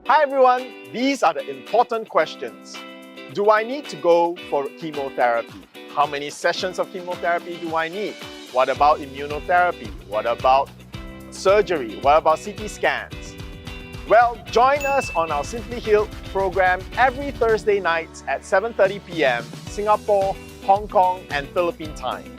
Hi everyone, these are the important questions. Do I need to go for chemotherapy? How many sessions of chemotherapy do I need? What about immunotherapy? What about surgery? What about CT scans? Well, join us on our Simply Healed program every Thursday nights at 7:30 p.m. Singapore, Hong Kong, and Philippine time.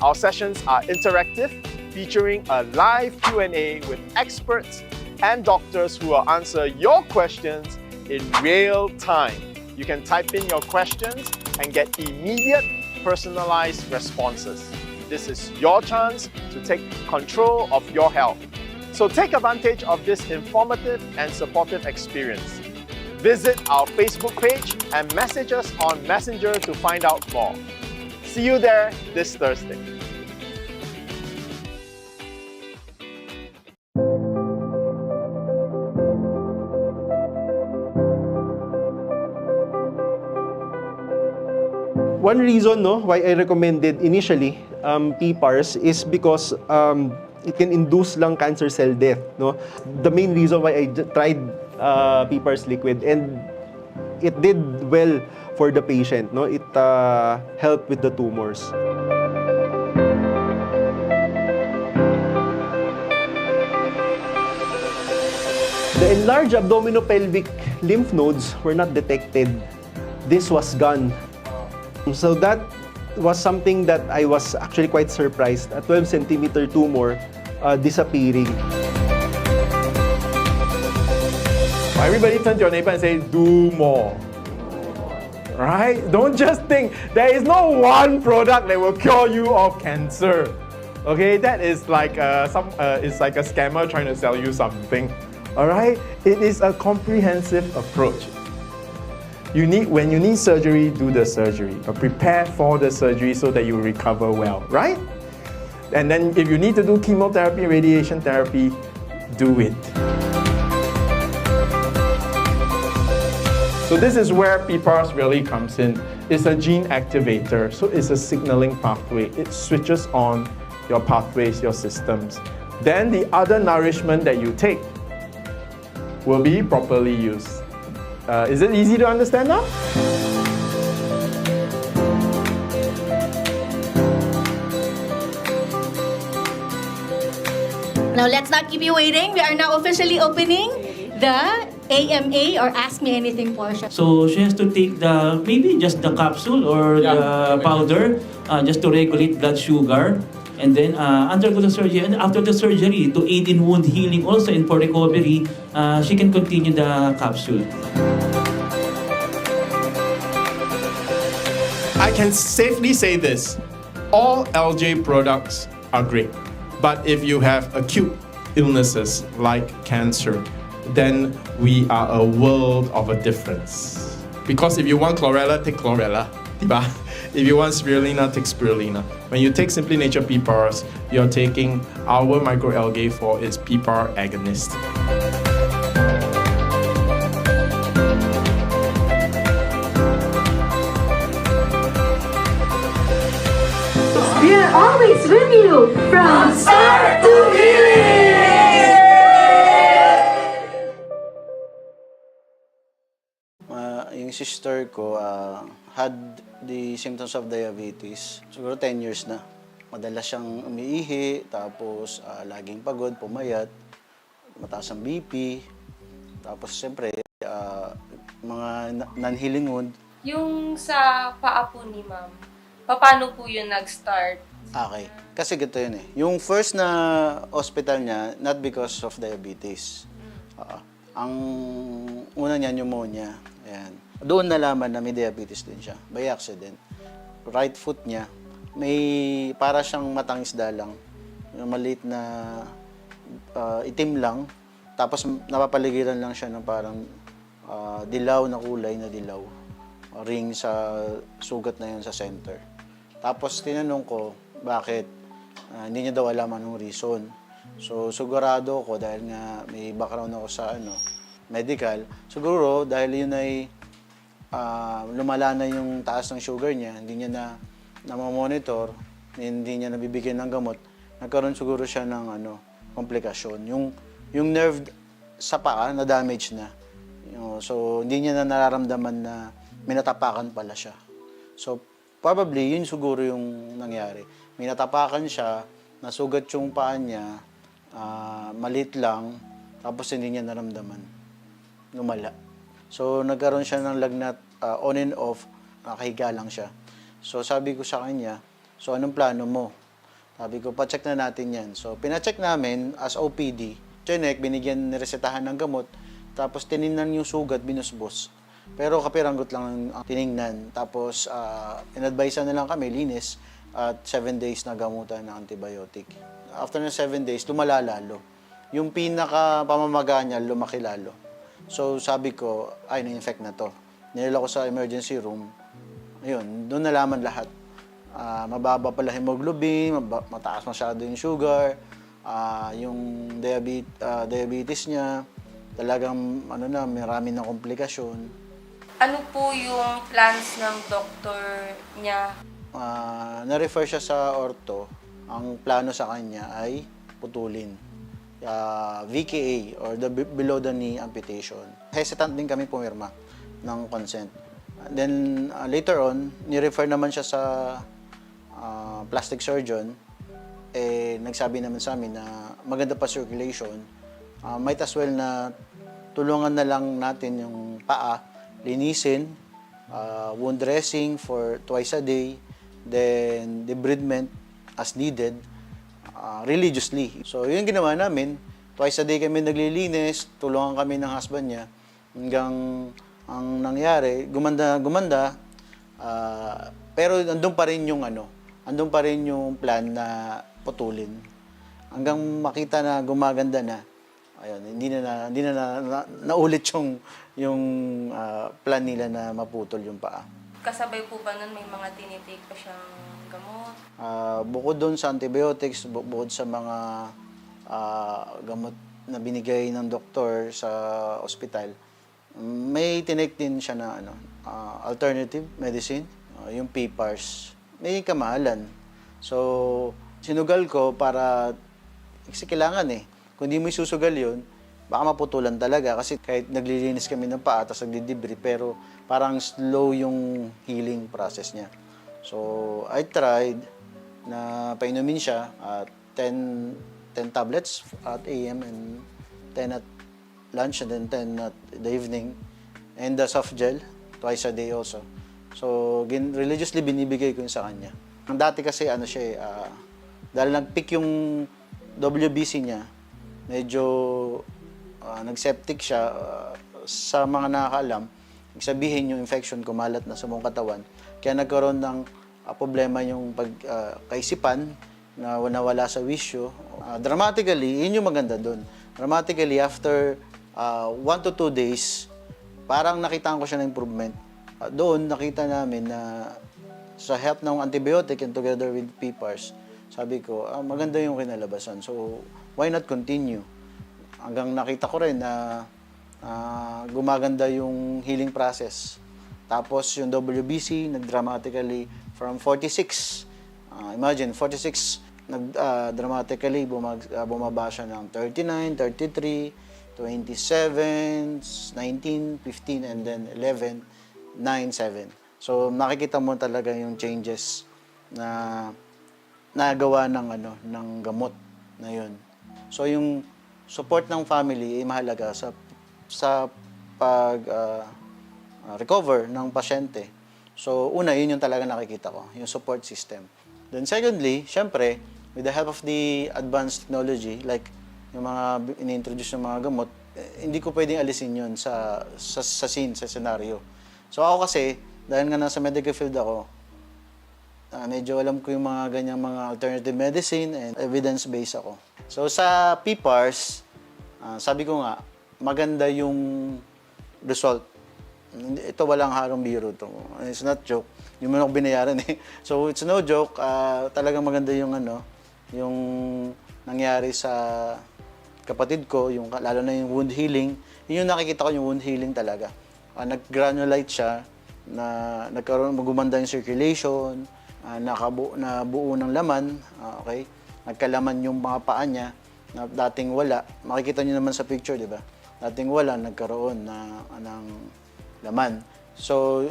Our sessions are interactive, featuring a live Q&A with experts and doctors who will answer your questions in real time. You can type in your questions and get immediate, personalized responses. This is your chance to take control of your health. So take advantage of this informative and supportive experience. Visit our Facebook page and message us on Messenger to find out more. See you there this Thursday. One reason why I recommended initially PPARs is because it can induce lung cancer cell death. No? The main reason why I tried PPARs liquid, and it did well for the patient. No? It helped with the tumors. The enlarged abdominopelvic lymph nodes were not detected. This was gone. So that was something that I was actually quite surprised. A 12-centimeter tumor disappearing. Everybody turn to your neighbor and say, do more. Right? Don't just think there is no one product that will cure you of cancer. Okay, that is like it's like a scammer trying to sell you something. All right, it is a comprehensive approach. When you need surgery, do the surgery, but prepare for the surgery so that you recover well, right? And then if you need to do chemotherapy, radiation therapy, do it. So this is where PPARs really comes in. It's a gene activator, so it's a signaling pathway. It switches on your pathways, your systems. Then the other nourishment that you take will be properly used. Is it easy to understand now? Now let's not keep you waiting. We are now officially opening the AMA or Ask Me Anything portion. So she has to take maybe just the capsule or the powder just to regulate blood sugar. And then undergo the surgery, and after the surgery, to aid in wound healing also and for recovery, she can continue the capsule. I can safely say this, all LJ products are great. But if you have acute illnesses like cancer, then we are a world of a difference. Because if you want chlorella, take chlorella. Diba? If you want spirulina, take spirulina. When you take SimplyNature PPARs, you're taking our microalgae for its PPAR agonist. We are always with you from start to finish. Yung sister ko had the symptoms of diabetes. Siguro 10 years na. Madalas siyang umiihi, tapos laging pagod, pumayat, mataas ang BP. Tapos siyempre, mga non-healing wound. Yung sa paa po ni ma'am, paano po yun nag-start? Okay. Kasi gito yun eh. Yung first na hospital niya, not because of diabetes. Ang una niya, pneumonia. Ayan. Doon nalaman na may diabetes din siya, by accident. Right foot niya, may para siyang matang isda lang. Yung maliit na itim lang. Tapos napapaligiran lang siya ng parang dilaw na kulay na dilaw. Ring sa sugat na yun sa center. Tapos tinanong ko, bakit? Hindi niya daw alam anong reason. So sigurado ko dahil nga may background ako sa medical, siguro dahil yun ay lumala na yung taas ng sugar niya, hindi niya na monitor, hindi niya nabibigyan ng gamot, nagkaroon siguro siya ng komplikasyon. Yung nerve sa paa na damage na. So, hindi niya na nararamdaman na may natapakan pala siya. So, probably, yun siguro yung nangyari. May natapakan siya, nasugat yung paa niya, maliit lang, tapos hindi niya naramdaman. Lumala. So, nagkaroon siya ng lagnat on and off, nakahiga lang siya. So, sabi ko sa kanya, so, anong plano mo? Sabi ko, pa-check na natin yan. So, pina-check namin as OPD. Chinek, binigyan, niresetahan ng gamot. Tapos, tinignan yung sugat, binusbos. Pero kapiranggot lang ang tinignan. Tapos, in-advise na lang kami, linis, at 7 days na gamutan ng antibiotic. After na 7 days, lumala lalo. Yung pinaka-pamamaga niya, lumaki lalo. So, sabi ko, ay, na-infect na to. Nilala ko sa emergency room. Ayun, doon nalaman lahat. Mababa pala hemoglobin, mataas masyado yung sugar, yung diabetes niya, talagang marami ng komplikasyon. Ano po yung plans ng doktor niya? Na-refer siya sa ortho. Ang plano sa kanya ay putulin. VKA or the below the knee amputation. Hesitant din kami pumirma ng consent. Then later on, ni-refer naman siya sa plastic surgeon, nagsabi naman sa amin na maganda pa circulation. Might as well na tulungan na lang natin yung paa, linisin, wound dressing for twice a day, then debridement as needed, religiously. So yun ginawa namin, twice a day kami naglilinis, tulungan kami ng husband niya, hanggang ang nangyari, gumanda, pero andun pa rin yung plan na putulin. Hanggang makita na gumaganda na, ayun, hindi na naulit yung plan nila na maputol yung paa. Kasabay po ba nun may mga tinitake pa siyang gamot? Bukod doon sa antibiotics, bukod sa mga gamot na binigay ng doktor sa ospital, may tinake din siya na alternative medicine, yung PPARs. May kamahalan. So, sinugal ko para, kasi kailangan kung di mo isusugal yun, baka maputulan talaga. Kasi kahit naglilinis kami ng paa, tapos nagdidibri, pero parang slow yung healing process niya. So, I tried na painumin siya at 10 tablets at AM and 10 at lunch and then 10 at the evening. And the soft gel, twice a day also. So, religiously binibigay ko yun sa kanya. Ang dati kasi dahil nag-peak yung WBC niya, medyo nag-septic siya. Sa mga nakakaalam, sabihin yung infection kumalat na sa buong katawan. Kaya nagkaroon ng problema yung kaisipan na nawala sa wisyo. Dramatically, yun yung maganda doon. Dramatically, after 1 to 2 days, parang nakitaan ko siya ng improvement. Doon, nakita namin na sa help ng antibiotic and together with PPARs, sabi ko, maganda yung kinalabasan. So, why not continue? Hanggang nakita ko rin na gumaganda yung healing process. Tapos, yung WBC, nag-dramatically from 46. Imagine, 46, dramatically bumaba siya ng 39, 33, 27, 19, 15, and then 11, 9, 7. So, nakikita mo talaga yung changes na nagawa ng gamot na yun. So, yung support ng family ay mahalaga sa recover ng pasyente. So, una, yun yung talaga nakikita ko, yung support system. Then secondly, syempre, with the help of the advanced technology, like yung mga ini-introduce ng mga gamot, hindi ko pwedeng alisin yun sa scene, sa scenario. So ako kasi, dahil nga nasa medical field ako, medyo alam ko yung mga ganyang mga alternative medicine and evidence-based ako. So sa PPARs, sabi ko nga, maganda yung result. Ito walang harong biro to. It's not joke. Yung mo binayaran So it's no joke. Talagang maganda yung yung nangyari sa kapatid ko, lalo na yung wound healing. Yun yung nakikita ko, yung wound healing talaga. Nag-granulate siya, gumanda yung circulation, nabuo ng laman, nagkalaman yung mga paa niya, na dating wala. Makikita niyo naman sa picture, di ba? dating wala, nagkaroon ng laman. So,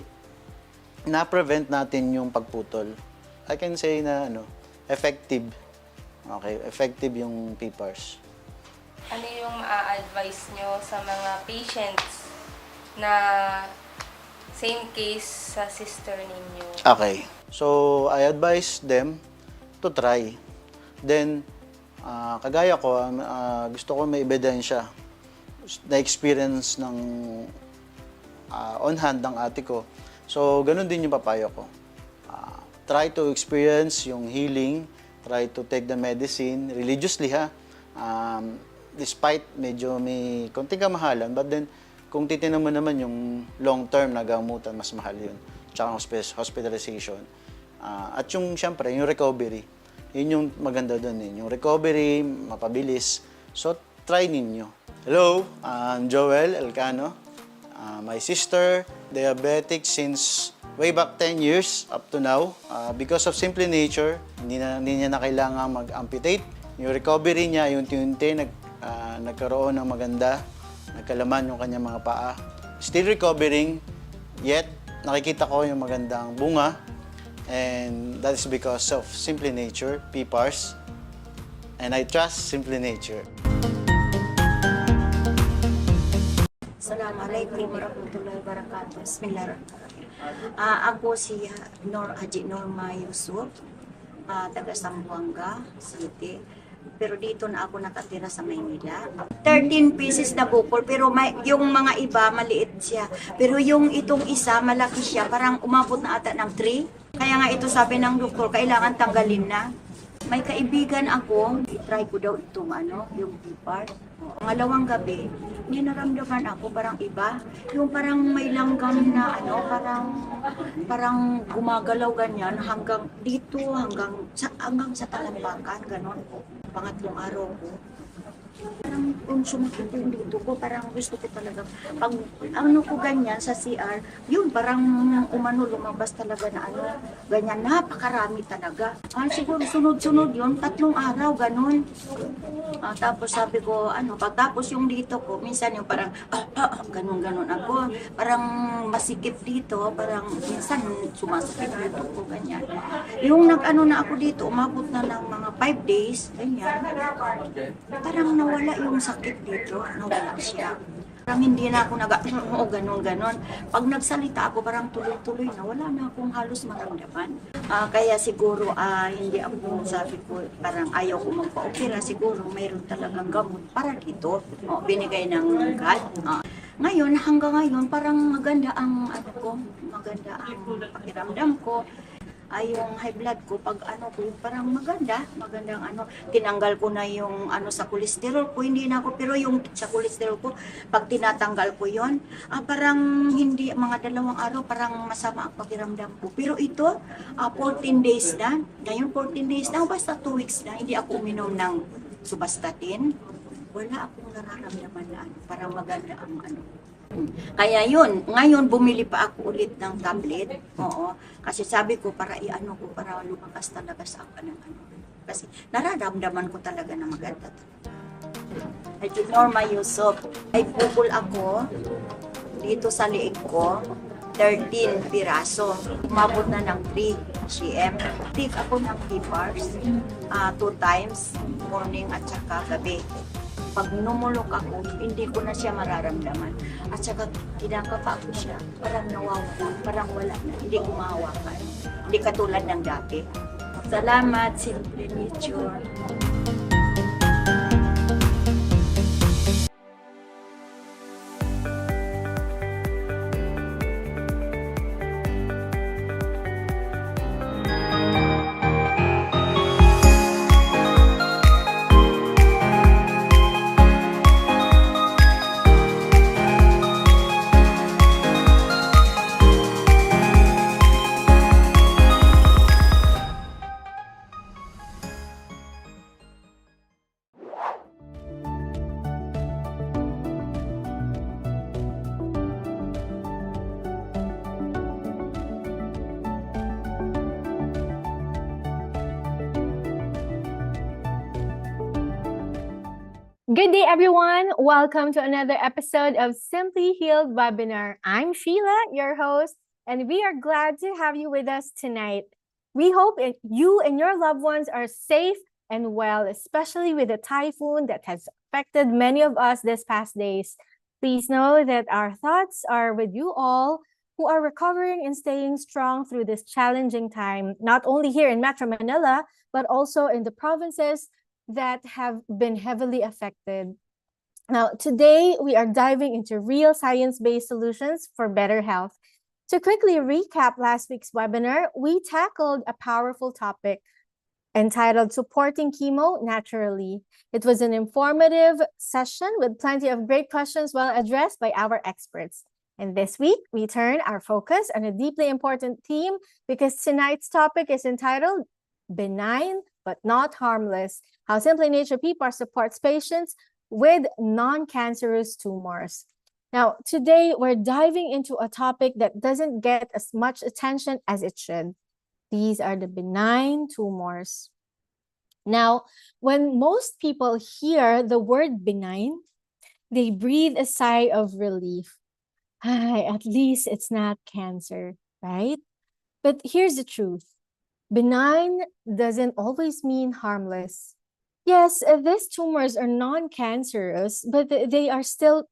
na-prevent natin yung pagputol. I can say na effective. Okay, effective yung PPARs. Ano yung ma-advise nyo sa mga patients na same case sa sister ninyo? Okay. So, I advise them to try. Then, kagaya ko, gusto ko may ebidensya na experience ng on hand ng ate ko. So, ganun din yung papayo ko. Try to experience yung healing, try to take the medicine religiously ha. Despite medyo may konting kamahalan, but then kung titingnan mo naman yung long term na gamutan, mas mahal yun. Tsaka hospitalization. At yung syempre, yung recovery. Yun yung maganda doon eh. Yung recovery, mapabilis. So, try ninyo. Hello, I'm Joel Elcano. My sister, diabetic since way back 10 years up to now. Because of SimplyNature, hindi niya na kailangan mag-amputate. Yung recovery niya, yung unti-unti nagkaroon ng maganda, nagkalaman yung kanyang mga paa. Still recovering, yet nakikita ko yung magandang bunga. And that is because of SimplyNature PPARs. And I trust SimplyNature. Assalamualaikum warahmatullahi wabarakatuh. Bismillahirrahmanirrahim. Ako si Haji Norma Yusuf, taga Zamboanga City. Pero dito na ako nakatira sa Maynila. 13 pieces na bukol, pero yung mga iba maliit siya. Pero yung itong isa malaki siya, parang umabot na ata ng 3. Kaya nga ito sabi ng doktor, kailangan tanggalin na. May kaibigan ako, i-try ko daw itong yung PPAR. Pangalawang gabi, may naramdaman ako parang iba. Yung parang may langgam na parang gumagalaw ganyan hanggang dito, hanggang sa talambakan, ganon. Pangatlong araw ko. Parang kung sumakit yung dito ko, parang gusto ko talaga. Pag ko ganyan sa CR, yun parang lumabas talaga na ganyan, napakarami talaga. Siguro sunod-sunod yun, 3 araw, ganun. Tapos sabi ko, pagtapos yung dito ko, minsan yung parang, ganun-ganun ako. Parang masikip dito, parang minsan sumasakit dito ko, ganyan. Yung na ako dito, umabot na ng mga 5 days, ganyan. Parang nawala yung sakit dito, nawala siya. Parang hindi na ako ganun-ganon. Pag nagsalita ako, parang tuloy-tuloy na, wala na akong halos maramdaman. Kaya siguro, hindi ako, sabi ko, parang ayaw ko magpa-opera, siguro mayroon talagang gamot para dito. Binigay ng God. Ngayon, hanggang ngayon, parang maganda ang maganda ang pakiramdam ko. Yung high blood ko, pag parang magandang tinanggal ko na yung sa cholesterol ko, hindi na ako, pero yung sa cholesterol ko, pag tinatanggal ko yon, parang hindi, mga 2 araw, parang masama ang pakiramdam ko. Pero ito, 14 days na, ngayon 14 days na, basta 2 weeks na, hindi ako uminom ng subastatin, wala akong nararamdaman na parang maganda ang Kaya yun, ngayon bumili pa ako ulit ng tablet. Oo. Kasi sabi ko para para lumakas talaga sa akin ng Kasi nararamdaman ko talaga na maganda. At Norma Yusuf, ay bukol ako dito sa liig ko, 13 piraso. Umabot na ng 3 cm. Take ako ng PPARs 2 times, morning at saka gabi. Pag numulok ako, hindi ko na siya mararamdaman. At saka kinakapa ko siya, parang nawawala, parang wala na, hindi ko mahawakan. Hindi katulad ng dati. Salamat, SimplyNature. Good day, everyone. Welcome to another episode of Simply Healed webinar. I'm Sheila, your host, and we are glad to have you with us tonight. We hope you and your loved ones are safe and well, especially with the typhoon that has affected many of us this past days. Please know that our thoughts are with you all who are recovering and staying strong through this challenging time, not only here in Metro Manila, but also in the provinces that have been heavily affected. Now, today we are diving into real science-based solutions for better health. To quickly recap last week's webinar, we tackled a powerful topic entitled Supporting Chemo Naturally. It was an informative session with plenty of great questions well addressed by our experts. And this week, we turn our focus on a deeply important theme because tonight's topic is entitled Benign but Not Harmless, how SimplyNature PPARs supports patients with non-cancerous tumors. Now, today we're diving into a topic that doesn't get as much attention as it should. These are the benign tumors. Now, when most people hear the word benign, they breathe a sigh of relief. At least it's not cancer, right? But here's the truth. Benign doesn't always mean harmless. Yes, these tumors are non-cancerous, but they are still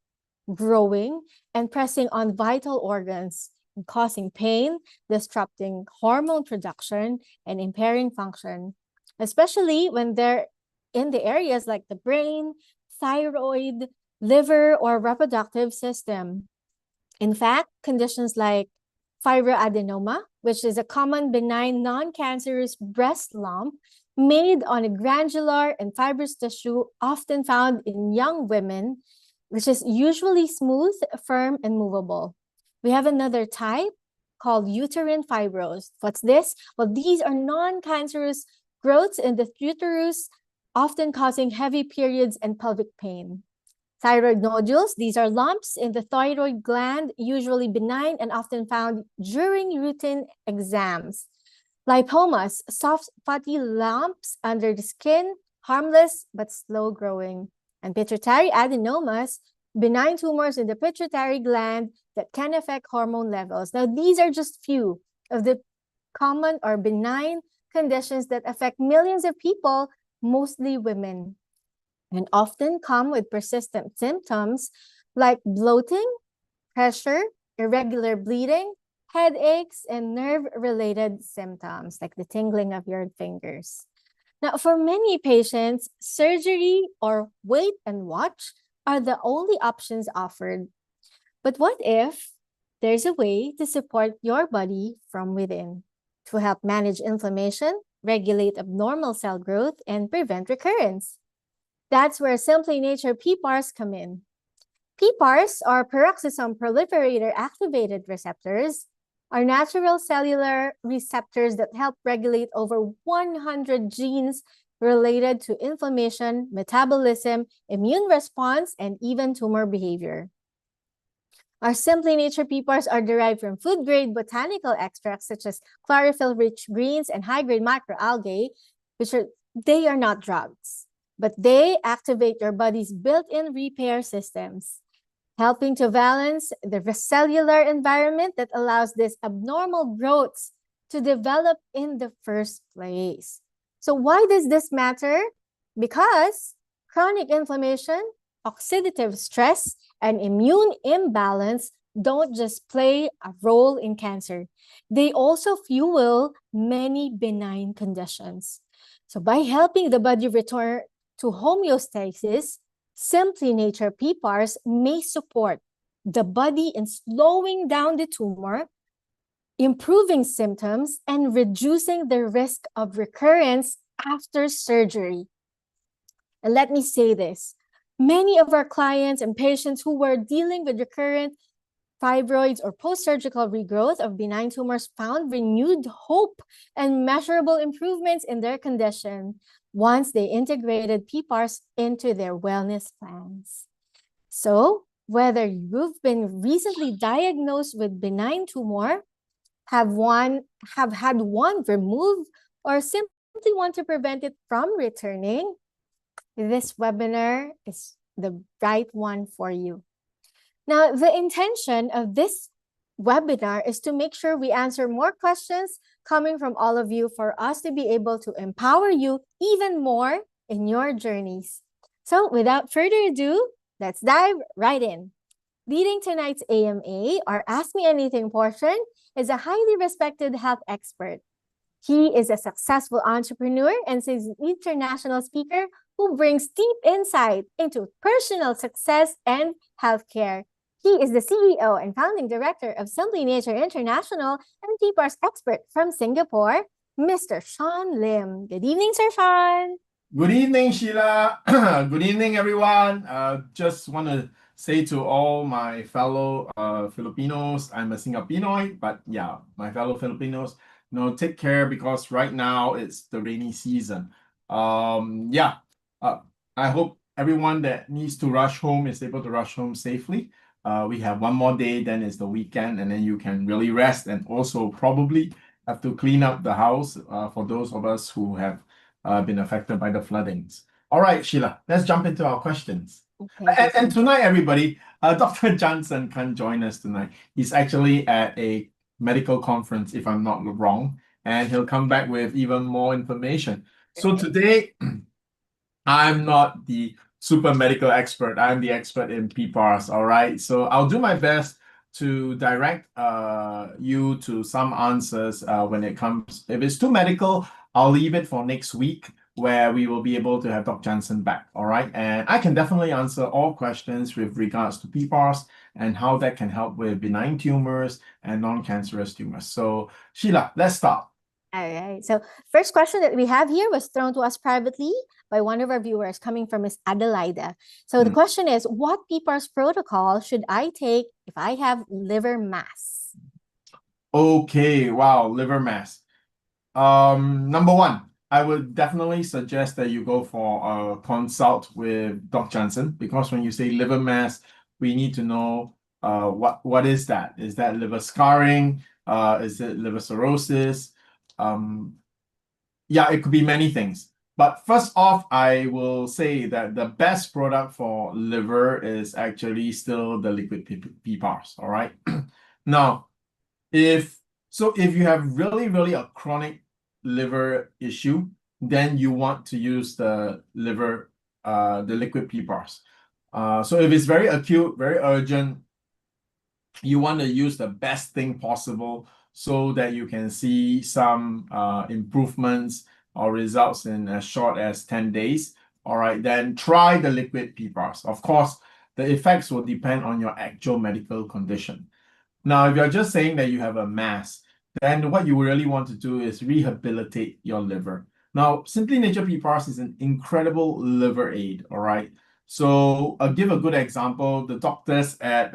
growing and pressing on vital organs, causing pain, disrupting hormone production, and impairing function, especially when they're in the areas like the brain, thyroid, liver, or reproductive system. In fact, conditions like fibroadenoma, which is a common benign non-cancerous breast lump made on a granular and fibrous tissue often found in young women, which is usually smooth, firm, and movable. We have another type called uterine fibrosis. What's this? Well, these are non-cancerous growths in the uterus, often causing heavy periods and pelvic pain. Thyroid nodules, these are lumps in the thyroid gland, usually benign and often found during routine exams. Lipomas, soft fatty lumps under the skin, harmless but slow growing. And pituitary adenomas, benign tumors in the pituitary gland that can affect hormone levels. Now, these are just few of the common or benign conditions that affect millions of people, mostly women, and often come with persistent symptoms like bloating, pressure, irregular bleeding, headaches, and nerve-related symptoms like the tingling of your fingers. Now, for many patients, surgery or wait and watch are the only options offered. But what if there's a way to support your body from within to help manage inflammation, regulate abnormal cell growth, and prevent recurrence? That's where SimplyNature PPARs come in. PPARs, or peroxisome proliferator activated receptors, are natural cellular receptors that help regulate over 100 genes related to inflammation, metabolism, immune response, and even tumor behavior. Our SimplyNature PPARs are derived from food-grade botanical extracts such as chlorophyll-rich greens and high-grade microalgae, they are not drugs, but they activate your body's built-in repair systems, helping to balance the cellular environment that allows these abnormal growths to develop in the first place. So why does this matter? Because chronic inflammation, oxidative stress, and immune imbalance don't just play a role in cancer. They also fuel many benign conditions. So by helping the body return to homeostasis, SimplyNature PPARs may support the body in slowing down the tumor, improving symptoms, and reducing the risk of recurrence after surgery. And let me say this, many of our clients and patients who were dealing with recurrent fibroids or post-surgical regrowth of benign tumors found renewed hope and measurable improvements in their condition once they integrated PPARs into their wellness plans. So, whether you've been recently diagnosed with benign tumor, have had one removed, or simply want to prevent it from returning, this webinar is the right one for you. Now, the intention of this webinar is to make sure we answer more questions coming from all of you for us to be able to empower you even more in your journeys. So without further ado, let's dive right in. Leading tonight's AMA, or Ask Me Anything portion, is a highly respected health expert. He is a successful entrepreneur and is an international speaker who brings deep insight into personal success and healthcare. He is the CEO and founding director of SimplyNature International and PPARs expert from Singapore, Mr. Shyan Lim. Good evening, Sir Shyan. Good evening, Sheila. Good evening, everyone. Just want to say to all my fellow Filipinos, I'm a Singapinoid, but yeah, my fellow Filipinos, take care because right now it's the rainy season. I hope everyone that needs to rush home is able to rush home safely. We have one more day, then it's the weekend, and then you can really rest and also probably have to clean up the house for those of us who have been affected by the floodings. All right, Sheila, let's jump into our questions. Okay, and tonight, everybody, Dr. Jansen can't join us tonight. He's actually at a medical conference, if I'm not wrong, and he'll come back with even more information. So today, I'm not the super medical expert. I'm the expert in PPARs, all right? So I'll do my best to direct you to some answers when it comes. If it's too medical, I'll leave it for next week where we will be able to have Dr. Jansen back, all right? And I can definitely answer all questions with regards to PPARs and how that can help with benign tumors and non-cancerous tumors. So Sheila, let's start. All right. So first question that we have here was thrown to us privately by one of our viewers coming from Ms. Adelaida. So the question is, what PPARs protocol should I take if I have liver mass? Okay, wow, liver mass. Number one, I would definitely suggest that you go for a consult with Dr. Jansen, because when you say liver mass, we need to know what is that? Is that liver scarring? Is it liver cirrhosis? Yeah, it could be many things. But first off, I will say that the best product for liver is actually still the liquid PPARs, all right? Now, if you have really a chronic liver issue, then you want to use the liquid PPARs. So if it's very acute, very urgent, you want to use the best thing possible so that you can see some improvements or results in as short as 10 days. All right, then try the liquid PPARs. Of course, the effects will depend on your actual medical condition. Now, if you're just saying that you have a mass, then what you really want to do is rehabilitate your liver. Now, SimplyNature PPARs is an incredible liver aid, all right? So I'll give a good example. The doctors at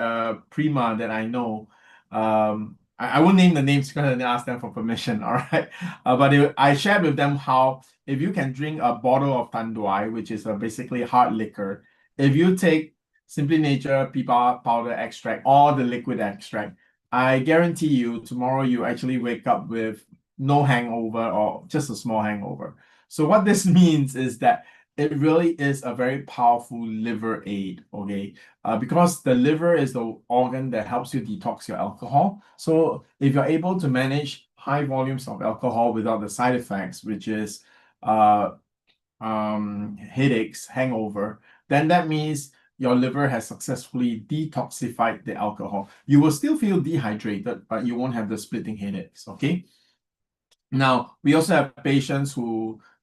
Prima that I know, I won't name the names because I ask them for permission, all right? But I shared with them how if you can drink a bottle of Tanduai, which is basically hard liquor, if you take SimplyNature PPAR powder extract or the liquid extract, I guarantee you tomorrow you actually wake up with no hangover or just a small hangover. So what this means is that it really is a very powerful liver aid, okay? Because the liver is the organ that helps you detox your alcohol. So if you're able to manage high volumes of alcohol without the side effects, which is headaches, hangover, then that means your liver has successfully detoxified the alcohol. You will still feel dehydrated, but you won't have the splitting headaches, okay? Now, we also have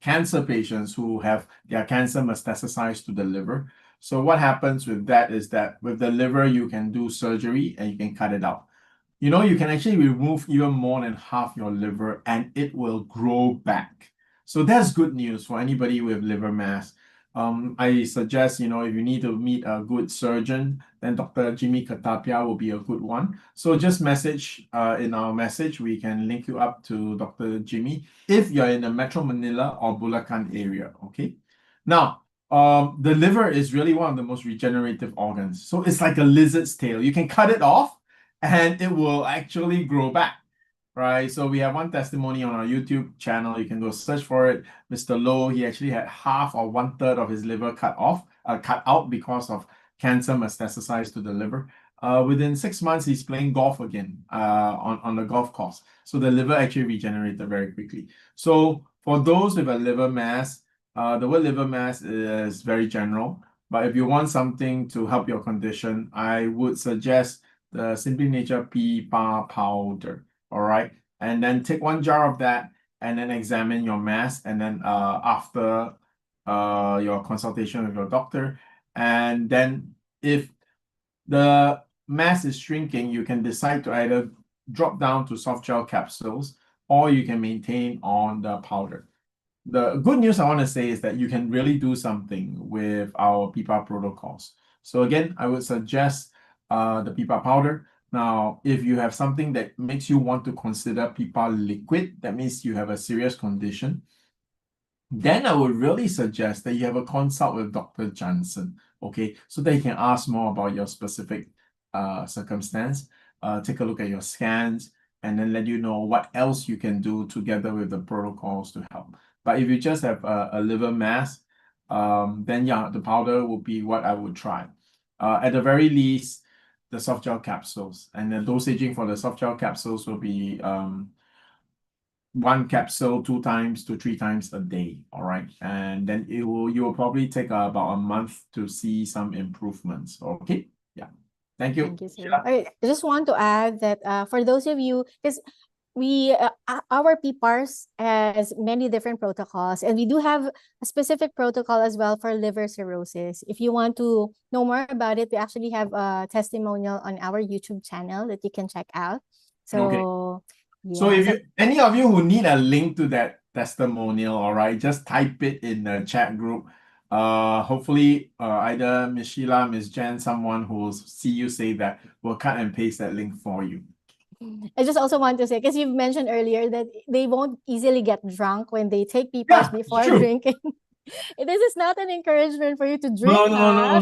cancer patients who have their cancer metastasized to the liver. So what happens with that is that with the liver, you can do surgery and you can cut it out. You know, you can actually remove even more than half your liver and it will grow back. So that's good news for anybody with liver mass. I suggest, if you need to meet a good surgeon, then Dr. Jimmy Katapia will be a good one. So just message in our message, we can link you up to Dr. Jimmy if you're in the Metro Manila or Bulacan area, okay? Now, the liver is really one of the most regenerative organs. So it's like a lizard's tail. You can cut it off and it will actually grow back. right? So we have one testimony on our YouTube channel. You can go search for it. Mr. Low, he actually had half or 1/3 of his liver cut out because of cancer metastasized to the liver. Within 6 months, he's playing golf again on the golf course. So the liver actually regenerated very quickly. So for those with a liver mass, the word liver mass is very general. But if you want something to help your condition, I would suggest the SimplyNature PPAR powder. All right. And then take 1 jar of that and then examine your mass. And then after your consultation with your doctor, and then if the mass is shrinking, you can decide to either drop down to soft gel capsules or you can maintain on the powder. The good news I want to say is that you can really do something with our PPAR protocols. So again, I would suggest the PPAR powder. Now, if you have something that makes you want to consider PPAR liquid, that means you have a serious condition, then I would really suggest that you have a consult with Dr. Jansen, okay, so that you can ask more about your specific circumstance, take a look at your scans, and then let you know what else you can do together with the protocols to help. But if you just have a liver mass, then yeah, the powder will be what I would try. At the very least, the soft gel capsules, and the dosaging for the soft gel capsules will be 1 capsule 2 times to 3 times a day. All right, and then you will probably take about a month to see some improvements. Okay, yeah. Thank you. Thank you, sir. I just want to add that for those of you, because we our PPARs has many different protocols, and we do have a specific protocol as well for liver cirrhosis. If you want to know more about it, we actually have a testimonial on our YouTube channel that you can check out. So Okay. yeah, So if any of you who need a link to that testimonial, all right, just type it in the chat group. Hopefully either Ms. Sheila, Ms. Jhen, someone who will see you say that will cut and paste that link for you. I just also want to say, because you've mentioned earlier that they won't easily get drunk when they take PPARs before drinking. This is not an encouragement for you to drink. No.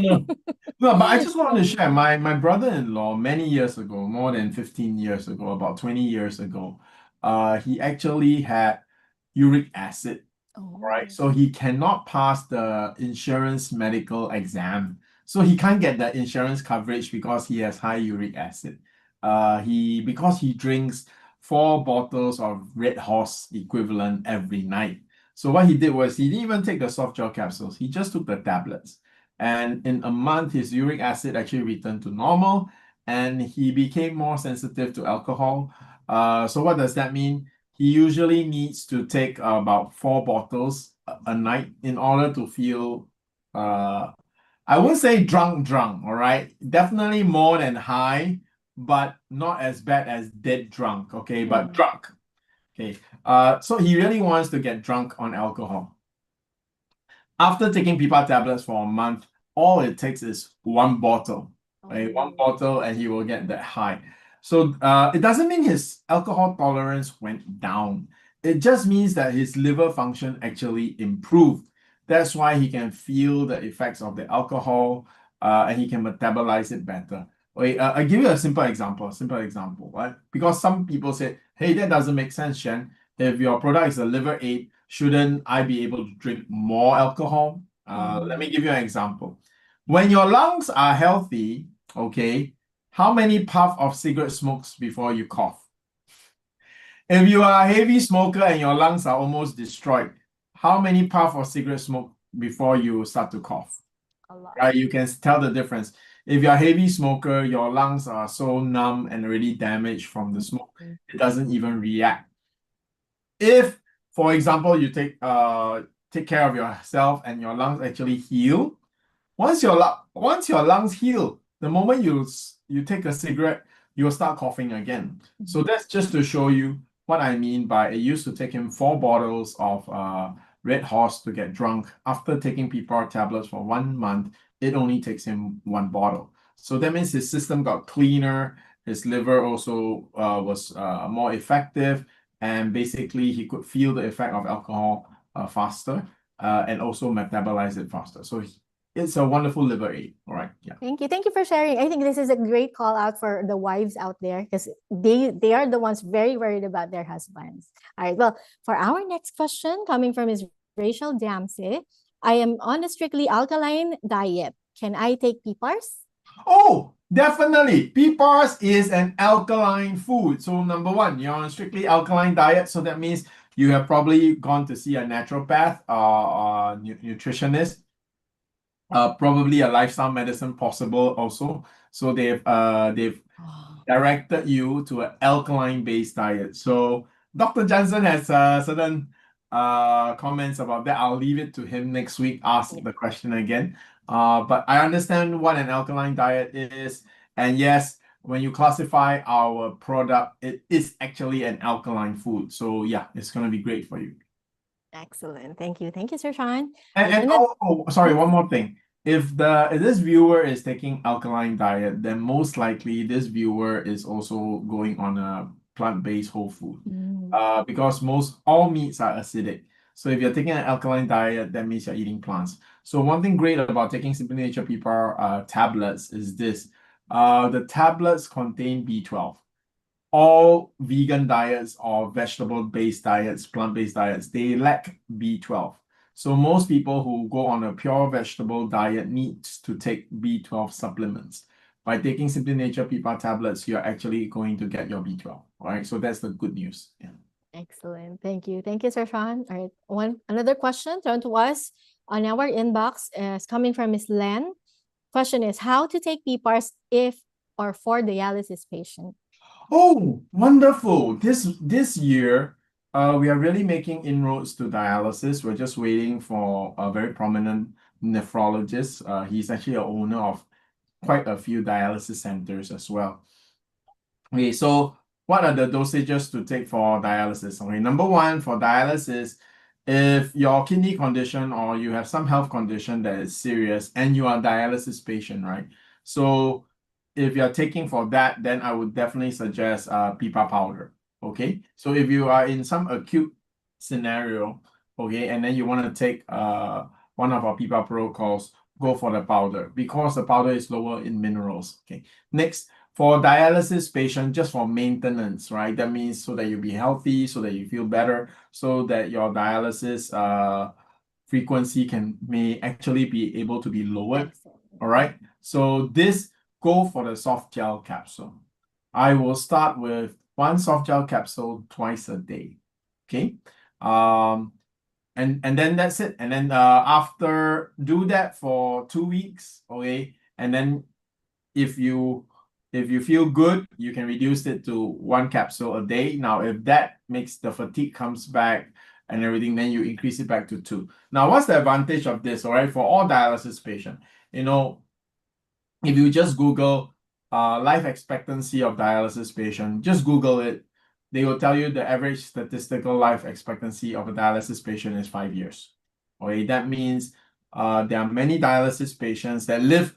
No, but I just want to share my brother-in-law many years ago, more than 15 years ago, about 20 years ago, he actually had uric acid. Right, so he cannot pass the insurance medical exam. So he can't get the insurance coverage because he has high uric acid. Because he drinks 4 bottles of Red Horse equivalent every night. So what he did was he didn't even take the soft gel capsules. He just took the tablets. And in a month, his uric acid actually returned to normal and he became more sensitive to alcohol. So what does that mean? He usually needs to take about 4 bottles a night in order to feel, I won't say drunk, all right? Definitely more than high, but not as bad as dead drunk, okay? But drunk, okay? So he really wants to get drunk on alcohol. After taking PPAR tablets for a month, all it takes is 1 bottle, right? 1 bottle and he will get that high. So it doesn't mean his alcohol tolerance went down. It just means that his liver function actually improved. That's why he can feel the effects of the alcohol and he can metabolize it better. Wait, I'll give you a simple example, right? Because some people say, hey, that doesn't make sense, Shen. If your product is a liver aid, shouldn't I be able to drink more alcohol? Let me give you an example. When your lungs are healthy, okay, how many puff of cigarette smokes before you cough? If you are a heavy smoker and your lungs are almost destroyed, how many puff of cigarette smoke before you start to cough? A lot. Right, you can tell the difference. If you're a heavy smoker, your lungs are so numb and already damaged from the smoke, it doesn't even react. If, for example, you take care of yourself and your lungs actually heal, once your lungs heal, the moment you take a cigarette, you'll start coughing again. So that's just to show you what I mean by it used to take him 4 bottles of Red Horse to get drunk. After taking PPAR tablets for 1 month, it only takes him 1 bottle. So that means his system got cleaner, his liver also was more effective, and basically he could feel the effect of alcohol faster and also metabolize it faster. So it's a wonderful liver aid. All right. Yeah. Thank you. Thank you for sharing. I think this is a great call out for the wives out there because they are the ones very worried about their husbands. All right. Well, for our next question coming from Ms. Rachel Damsey, I am on a strictly alkaline diet. Can I take PPARs? Oh, definitely. PPARs is an alkaline food. So number one, you're on a strictly alkaline diet. So that means you have probably gone to see a naturopath or nutritionist, probably a lifestyle medicine possible also. So they've directed you to an alkaline based diet. So Dr. Jansen has certain comments about that. I'll leave it to him next week. Ask the question again. But I understand what an alkaline diet is, and yes, when you classify our product, it is actually an alkaline food. So yeah, it's going to be great for you. Excellent. Thank you. Thank you, Sir Sean. And sorry, one more thing. If this viewer is taking alkaline diet, then most likely this viewer is also going on a plant-based whole food. Because all meats are acidic. So if you're taking an alkaline diet, that means you're eating plants. So one thing great about taking SimplyNature PPAR tablets is this. The tablets contain B12. All vegan diets or vegetable-based diets, plant-based diets, they lack B12. So most people who go on a pure vegetable diet needs to take B12 supplements. By taking SimplyNature PPAR tablets, you're actually going to get your B12. All right, so that's the good news. Yeah. Excellent. Thank you. Thank you, Sir Sean. All right. Another question thrown to us on our inbox is coming from Ms. Len. Question is how to take PPARs if or for dialysis patient. Oh, wonderful. This year, we are really making inroads to dialysis. We're just waiting for a very prominent nephrologist. He's actually an owner of quite a few dialysis centers as well. Okay, so what are the dosages to take for dialysis? Okay, number one, for dialysis, if your kidney condition or you have some health condition that is serious and you are a dialysis patient, right? So if you're taking for that, then I would definitely suggest PPAR powder. Okay, so if you are in some acute scenario, okay, and then you want to take one of our PPAR protocols, go for the powder because the powder is lower in minerals. Okay, next, for dialysis patient, just for maintenance, right? That means so that you be healthy, so that you feel better, so that your dialysis frequency may actually be able to be lowered. All right, so this, go for the soft gel capsule. I will start with one soft gel capsule twice a day. Okay. And then that's it. And then after do that for 2 weeks, okay. And then if you feel good, you can reduce it to one capsule a day. Now, if that makes the fatigue comes back and everything, then you increase it back to 2. Now, what's the advantage of this? All right, for all dialysis patients, you know, if you just Google life expectancy of dialysis patient, just Google it. They will tell you the average statistical life expectancy of a dialysis patient is 5 years. Okay, that means there are many dialysis patients that live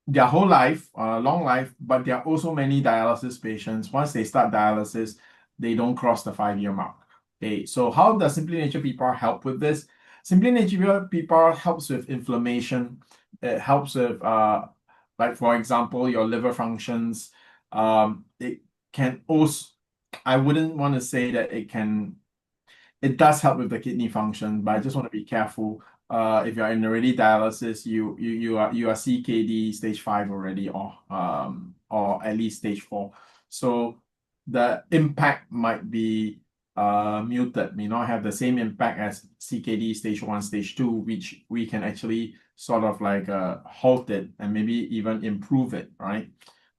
their whole life, long life, but there are also many dialysis patients. Once they start dialysis, they don't cross the 5-year mark. Okay, so how does SimplyNature PPAR help with this? SimplyNature PPAR helps with inflammation. It helps with like for example, your liver functions. It can also, I wouldn't want to say that it does help with the kidney function, but I just want to be careful. If you're in already dialysis, you are CKD stage 5 already, or at least stage 4. So the impact might be muted, may not have the same impact as CKD stage 1, stage 2, which we can actually sort of like halt it and maybe even improve it, right?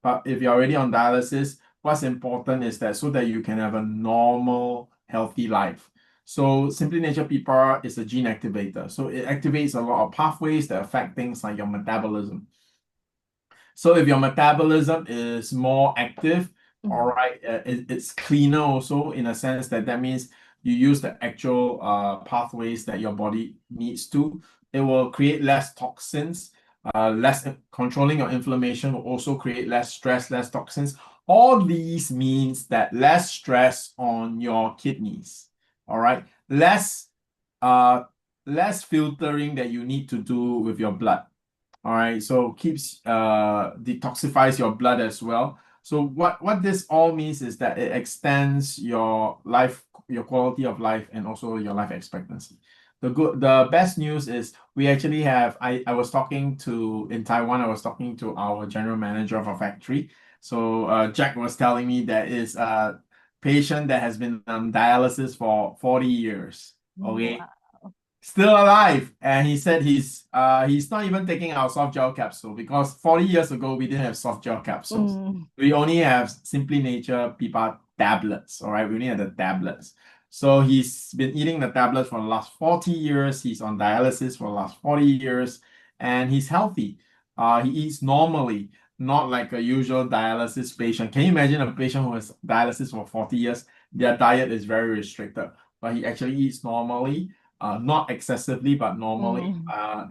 But if you're already on dialysis, what's important is that so that you can have a normal, healthy life. So SimplyNature PPAR is a gene activator. So it activates a lot of pathways that affect things like your metabolism. So if your metabolism is more active, all right, it's cleaner also in a sense that means you use the actual pathways that your body needs to. It will create less toxins, less controlling your inflammation will also create less stress, less toxins. All these means that less stress on your kidneys. All right, less filtering that you need to do with your blood. All right, so keeps detoxifies your blood as well. So what this all means is that it extends your life, your quality of life, and also your life expectancy. The best news is we actually have. I was talking to in Taiwan. I was talking to our general manager of a factory. So Jack was telling me there is a patient that has been on dialysis for 40 years. Okay. Wow. Still alive, and he said he's not even taking our soft gel capsule because 40 years ago we didn't have soft gel capsules. We only have SimplyNature PPAR tablets. All right, we only have the tablets. So he's been eating the tablets for the last 40 years. He's on dialysis for the last 40 years, and he's healthy. He eats normally, not like a usual dialysis patient. Can you imagine a patient who has dialysis for 40 years? Their diet is very restricted, but he actually eats normally. Not excessively, but normally,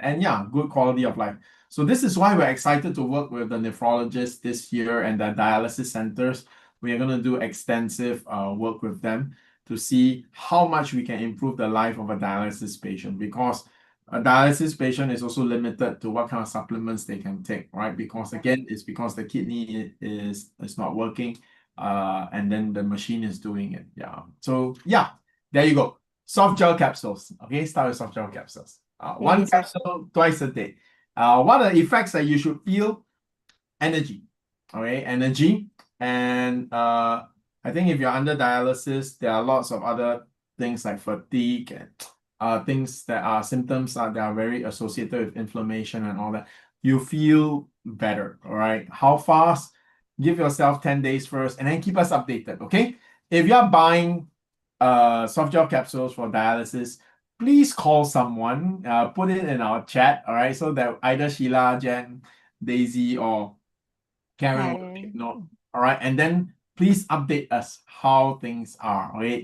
and yeah, good quality of life. So this is why we're excited to work with the nephrologists this year and the dialysis centers. We are going to do extensive work with them to see how much we can improve the life of a dialysis patient, because a dialysis patient is also limited to what kind of supplements they can take, right? Because again, it's because the kidney is not working, and then the machine is doing it. Yeah. So yeah, there you go. Soft gel capsules. Okay, start with soft gel capsules. One capsule twice a day. What are the effects that you should feel? Energy. Okay, energy. And I think if you're under dialysis, there are lots of other things like fatigue and things that are symptoms that are very associated with inflammation and all that. You feel better. All right. How fast? Give yourself 10 days first and then keep us updated. Okay. If you're buying soft gel capsules for dialysis, please call someone, put it in our chat, all right, so that either Sheila, Jhen, Daisy, or Karen will take note, all right, and then please update us how things are. Okay,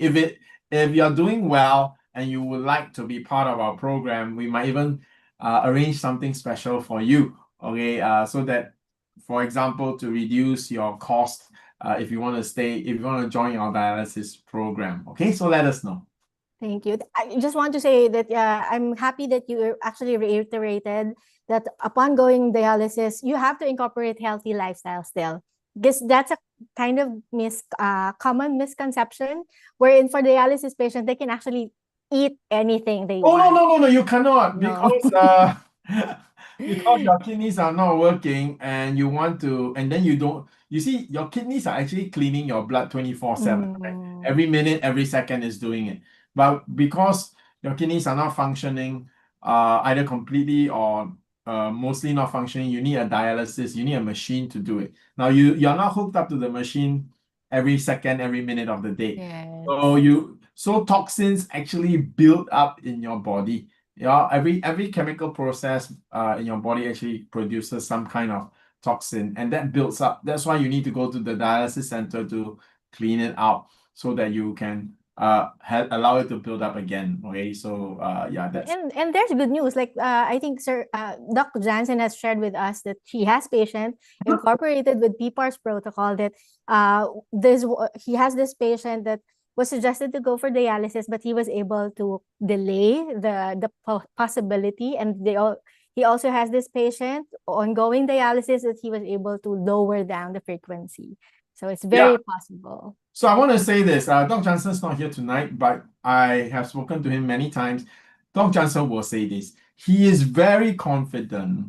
if you're doing well and you would like to be part of our program, we might even arrange something special for you. Okay, so that, for example, to reduce your cost. If you want to join our dialysis program. Okay, so let us know. Thank you. I just want to say that I'm happy that you actually reiterated that upon going dialysis, you have to incorporate healthy lifestyle still. Because that's a kind of common misconception, wherein for dialysis patients, they can actually eat anything they want. No, you cannot, because because your kidneys are not working and you want to, and then you don't, you see, your kidneys are actually cleaning your blood 24/7, right? Every minute, every second is doing it. But because your kidneys are not functioning, either completely or mostly not functioning, you need a dialysis, you need a machine to do it. Now you're not hooked up to the machine every second, every minute of the day. Yes. So toxins actually build up in your body. Yeah, every chemical process in your body actually produces some kind of toxin, and that builds up. That's why you need to go to the dialysis center to clean it out so that you can allow it to build up again. Okay, so yeah, that's and there's good news. Like I think Dr. Jansen has shared with us that he has patient incorporated with PPARs protocol that he has this patient that was suggested to go for dialysis, but he was able to delay the possibility, and he also has this patient ongoing dialysis that he was able to lower down the frequency. So it's very possible. So I want to say this. Dr. Jansen's not here tonight, but I have spoken to him many times. Dr. Jansen will say this. He is very confident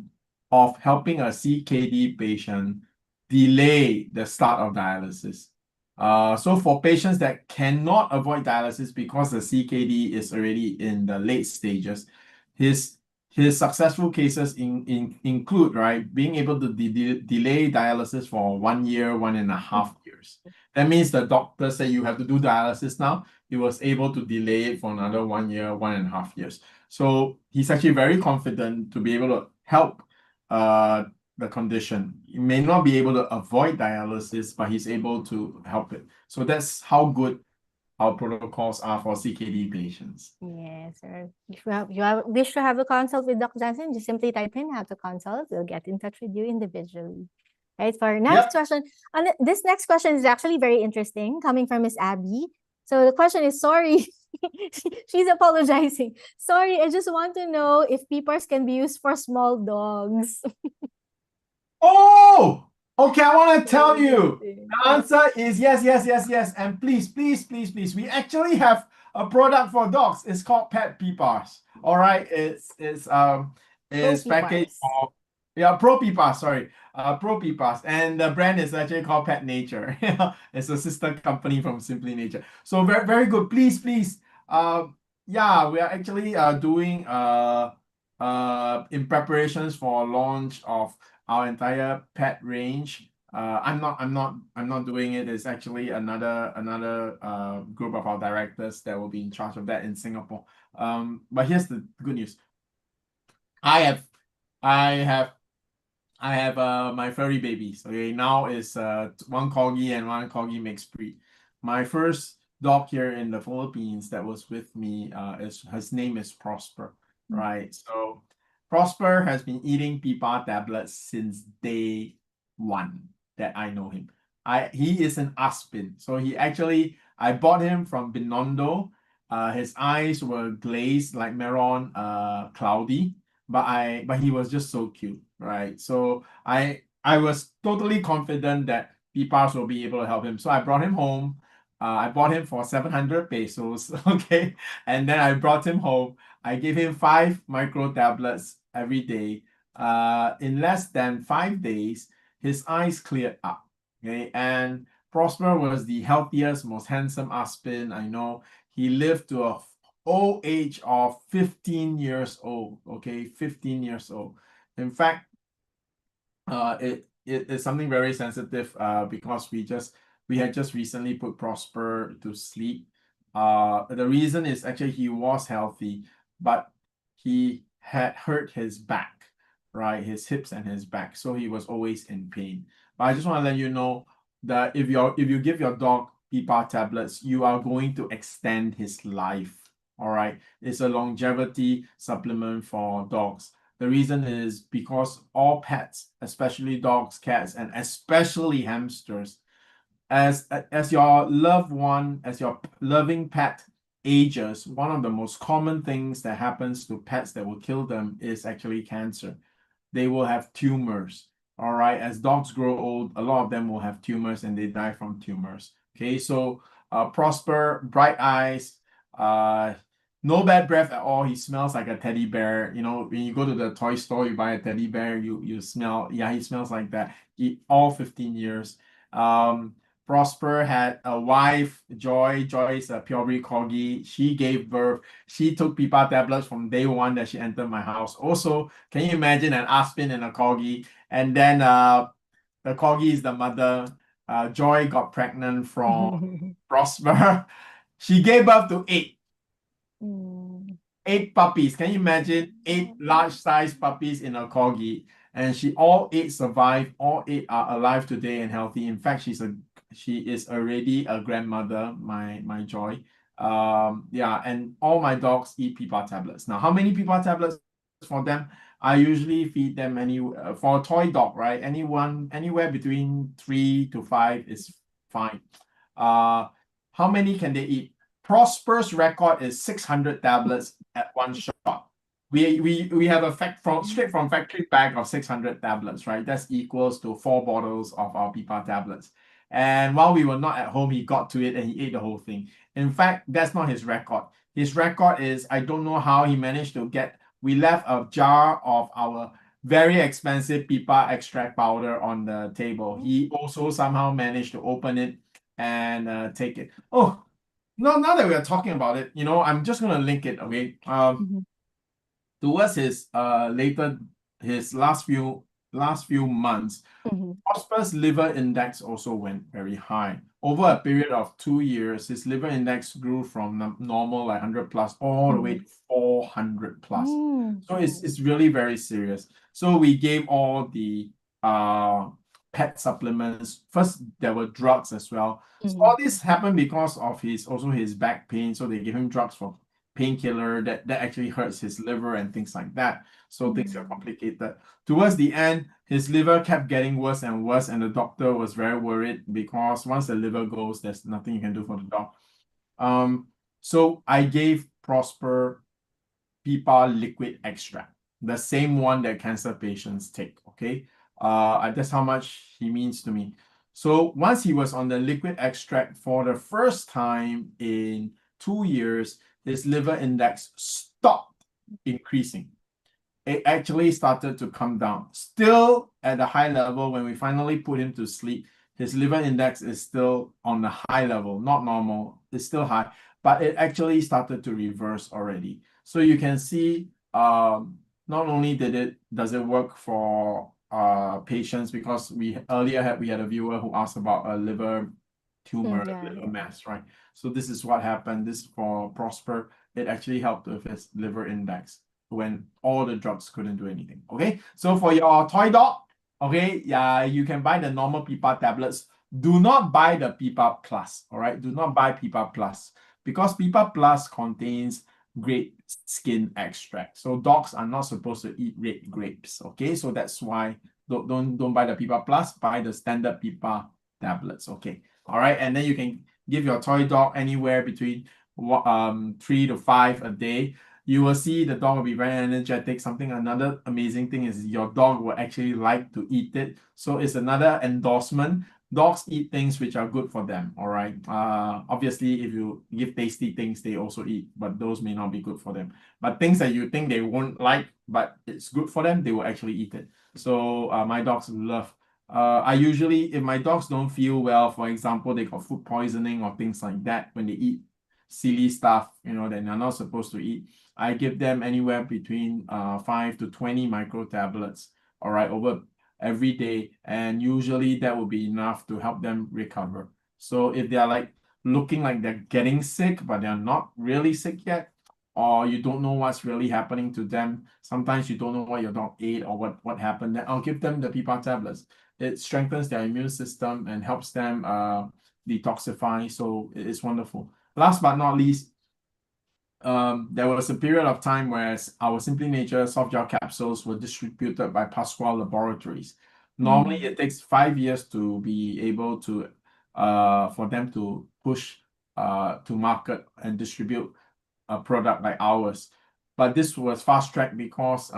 of helping a CKD patient delay the start of dialysis. So for patients that cannot avoid dialysis because the CKD is already in the late stages, his successful cases include, right, being able to delay dialysis for 1 year, 1.5 years. That means the doctor said you have to do dialysis now. He was able to delay it for another 1 year, 1.5 years. So he's actually very confident to be able to help the condition. He may not be able to avoid dialysis, but he's able to help it. So that's how good our protocols are for CKD patients. Yes, sir. If you wish to have a consult with Dr. Jansen, just simply type in how to consult. We'll get in touch with you individually. Right, for our next question. This next question is actually very interesting, coming from Miss Abby. So the question is, sorry, she's apologizing. Sorry, I just want to know if PPARs can be used for small dogs. Oh, okay. I want to tell you. The answer is yes, yes, yes, yes. And please, please, please, please. We actually have a product for dogs. It's called Pet PPARs. All right. It's packaged for Pro PPARs. Sorry, Pro PPARs, and the brand is actually called Pet Nature. It's a sister company from Simply Nature. So very, very good. Please, please. Yeah, we are actually doing in preparations for launch of our entire pet range. I'm not doing it. It's actually another group of our directors that will be in charge of that in Singapore. But here's the good news. I have my furry babies. Okay, now is one corgi and one corgi mixed breed. My first dog here in the Philippines that was with me his name is Prosper. Right. So Prosper has been eating PPAR tablets since day one that I know him. He is an Aspin. So I bought him from Binondo. His eyes were glazed like Meron, cloudy, but he was just so cute, right? So I was totally confident that PPARs will be able to help him. So I brought him home. I bought him for 700 pesos, okay? And then I brought him home. I gave him 5 micro tablets every day. In less than 5 days, his eyes cleared up. Okay, and Prosper was the healthiest, most handsome Aspin I know. He lived to a old age of 15 years old. Okay, 15 years old. In fact, it is something very sensitive because we had just recently put Prosper to sleep. The reason is actually he was healthy, but he had hurt his back, right? His hips and his back. So he was always in pain. But I just want to let you know that if you give your dog PPAR tablets, you are going to extend his life. All right. It's a longevity supplement for dogs. The reason is because all pets, especially dogs, cats, and especially hamsters, as your loved one, as your loving pet ages, one of the most common things that happens to pets that will kill them is actually cancer. They will have tumors. All right. As dogs grow old, a lot of them will have tumors and they die from tumors. Okay. So Prosper, bright eyes, no bad breath at all. He smells like a teddy bear. You know, when you go to the toy store, you buy a teddy bear, you smell, yeah, he smells like that. All 15 years. Prosper had a wife, Joy. Joy is a purebred corgi. She gave birth. She took PPAR tablets from day one that she entered my house. Also, can you imagine an Aspin and a corgi? And then the corgi is the mother. Joy got pregnant from Prosper. She gave birth to 8. 8 puppies. Can you imagine 8 large-sized puppies in a corgi? And all 8 survived. All 8 are alive today and healthy. In fact, she is already a grandmother, my Joy. Yeah, and all my dogs eat PPAR tablets. Now, how many PPAR tablets for them? I usually feed them for a toy dog, right? Anywhere between 3 to 5 is fine. How many can they eat? Prosper's record is 600 tablets at one shot. We have a straight from factory bag of 600 tablets, right? That's equals to 4 bottles of our PPAR tablets. And while we were not at home, he got to it and he ate the whole thing. In fact, that's not his record. His record is, I don't know how he managed to we left a jar of our very expensive PPAR extract powder on the table. He also somehow managed to open it and take it. Oh, no, now that we are talking about it, I'm just going to link it, okay? Towards his last few months, Prosper's liver index also went very high. Over a period of 2 years, his liver index grew from normal, like 100 plus, all the way to 400 plus. So it's really very serious. So we gave all the pet supplements. First, there were drugs as well. So all this happened because of his back pain. So they gave him drugs for painkiller that actually hurts his liver and things like that. So things are complicated. Towards the end, his liver kept getting worse and worse, and the doctor was very worried because once the liver goes, there's nothing you can do for the dog. So I gave Prosper PPAR liquid extract, the same one that cancer patients take. Okay, that's how much he means to me. So once he was on the liquid extract for the first time in 2 years, his liver index stopped increasing. It actually started to come down. Still at a high level. When we finally put him to sleep, his liver index is still on the high level, not normal. It's still high, but it actually started to reverse already. So you can see, not only does it work for patients, because we had a viewer who asked about a liver tumor, liver mass, right? So this is what happened. This for Prosper, it actually helped with his liver index when all the drugs couldn't do anything. Okay, so for your toy dog, okay, yeah, you can buy the normal PPAR tablets. Do not buy the PPAR Plus. All right, do not buy PPAR Plus, because PPAR Plus contains grape skin extract. So dogs are not supposed to eat red grapes. Okay, so that's why don't buy the PPAR Plus. Buy the standard PPAR tablets. Okay, all right, and then you can give your toy dog anywhere between 3 to 5 a day. You will see the dog will be very energetic. Another amazing thing is your dog will actually like to eat it. So it's another endorsement. Dogs eat things which are good for them. All right. Obviously, if you give tasty things, they also eat, but those may not be good for them. But things that you think they won't like, but it's good for them, they will actually eat it. So my dogs love. I usually, if my dogs don't feel well, for example, they got food poisoning or things like that, when they eat silly stuff, that they're not supposed to eat, I give them anywhere between 5 to 20 micro tablets, all right, over every day, and usually that will be enough to help them recover. So if they are like looking like they're getting sick, but they're not really sick yet, or you don't know what's really happening to them, sometimes you don't know what your dog ate or what happened, then I'll give them the PPAR tablets. It strengthens their immune system and helps them detoxify, so it's wonderful. Last but not least, there was a period of time where our Simply Nature soft gel capsules were distributed by Pascual Laboratories. Normally, it takes 5 years to be able to, for them to push to market and distribute a product like ours. But this was fast-tracked because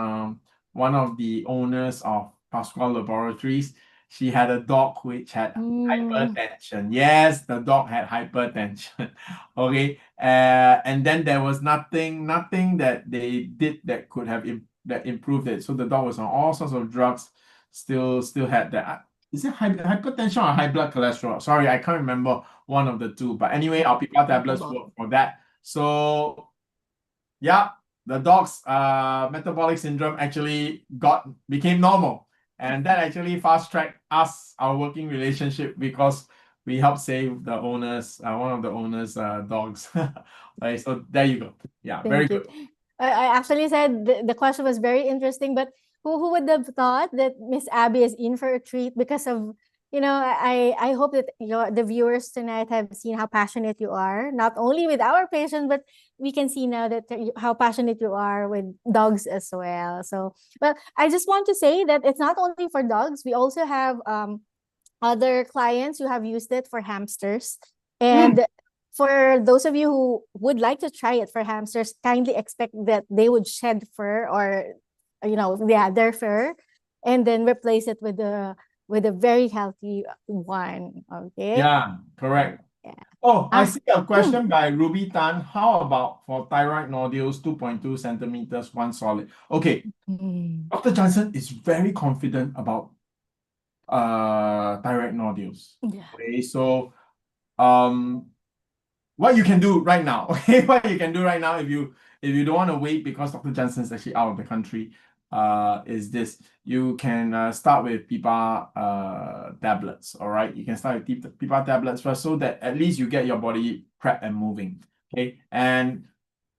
one of the owners of Pascual Laboratories, she had a dog which had hypertension. Yes, the dog had hypertension. Okay, and then there was nothing that they did that could have that improved it. So the dog was on all sorts of drugs, still had that. Is it hypertension or high blood cholesterol? Sorry, I can't remember one of the two. But anyway, our PPAR tablets work for that. So yeah, the dog's metabolic syndrome actually became normal. And that actually fast-tracked our working relationship, because we helped save the owners, one of the owners' dogs. Right, so there you go. Yeah, very good. I actually said the question was very interesting, but who would have thought that Miss Abby is in for a treat because of, I hope that the viewers tonight have seen how passionate you are, not only with our patients, but we can see now that how passionate you are with dogs as well. So, well, I just want to say that it's not only for dogs. We also have other clients who have used it for hamsters. And for those of you who would like to try it for hamsters, kindly expect that they would shed fur or, their fur, and then replace it with a very healthy one. Okay. Yeah, correct. Yeah. Oh, I see a question by Ruby Tan. How about for thyroid nodules, 2.2 centimeters, one solid? Okay, Dr. Jansen is very confident about thyroid nodules. Yeah. Okay, so what you can do right now, okay, what you can do right now, if you don't want to wait because Dr. Jansen is actually out of the country, is this. You can start with PPAR tablets. All right, you can start with PPAR tablets first, so that at least you get your body prepped and moving. Okay, and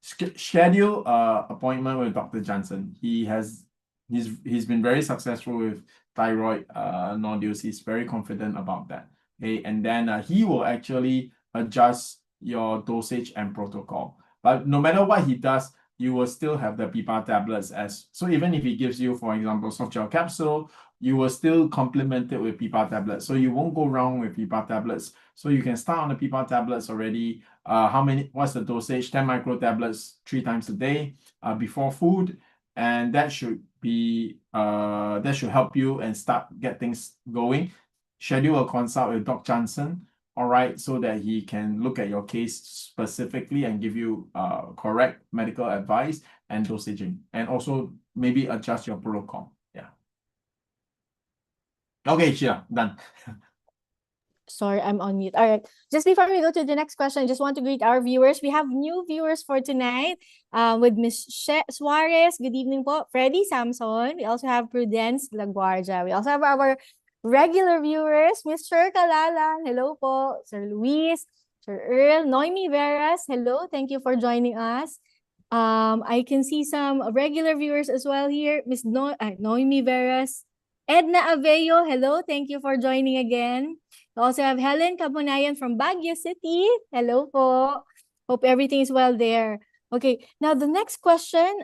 schedule appointment with Dr. Jansen. He's been very successful with thyroid nodules. He's very confident about that. Okay, and then he will actually adjust your dosage and protocol. But no matter what he does, you will still have the PPAR tablets as, so even if he gives you, for example, soft gel capsule, you will still complement it with PPAR tablets. So you won't go wrong with PPAR tablets. So you can start on the PPAR tablets already. What's the dosage? 10 micro tablets 3 times a day before food. And that should help you and get things going. Schedule a consult with Dr. Jansen, all right, so that he can look at your case specifically and give you correct medical advice and dosaging, and also maybe adjust your protocol. Yeah. Okay, Ciela, done. Sorry, I'm on mute. All right. Just before we go to the next question, I just want to greet our viewers. We have new viewers for tonight with Ms Suarez. Good evening po. Freddy Samson. We also have Prudence Laguardia. We also have our regular viewers, Mr. Kalala. Hello po. Sir Luis, Sir Earl, Noemi Veras. Hello. Thank you for joining us. I can see some regular viewers as well here. Miss Noemi Veras. Edna Aveo, hello. Thank you for joining again. We also have Helen Cabonayan from Baguio City. Hello po. Hope everything is well there. Okay, now the next question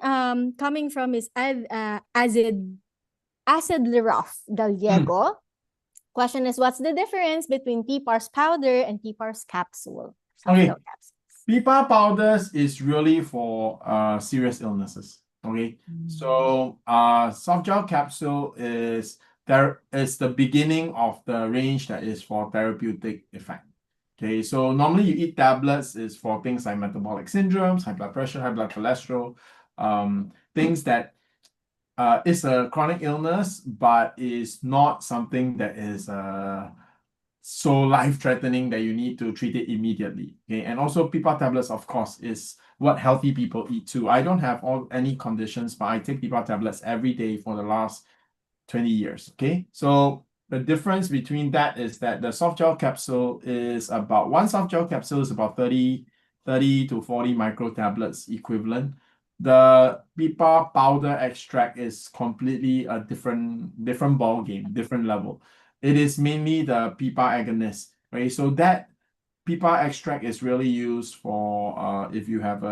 coming from is Acid Leraf Gallego. Question is, what's the difference between PPARs powder and PPARs capsule? Okay, PPAR powders is really for serious illnesses. Okay, so soft gel capsule is the beginning of the range that is for therapeutic effect. Okay, so normally you eat tablets is for things like metabolic syndromes, high blood pressure, high blood cholesterol, things that is a chronic illness, but is not something that is so life-threatening that you need to treat it immediately. Okay, and also PPAR tablets, of course, is what healthy people eat too. I don't have any conditions, but I take PPAR tablets every day for the last 20 years. Okay, so the difference between that is that the soft gel capsule is about, one soft gel capsule is about 30 to 40 micro tablets equivalent. The PPAR powder extract is completely a different ball game, different level. It is mainly the PPAR agonist, right? So that PPAR extract is really used for if you have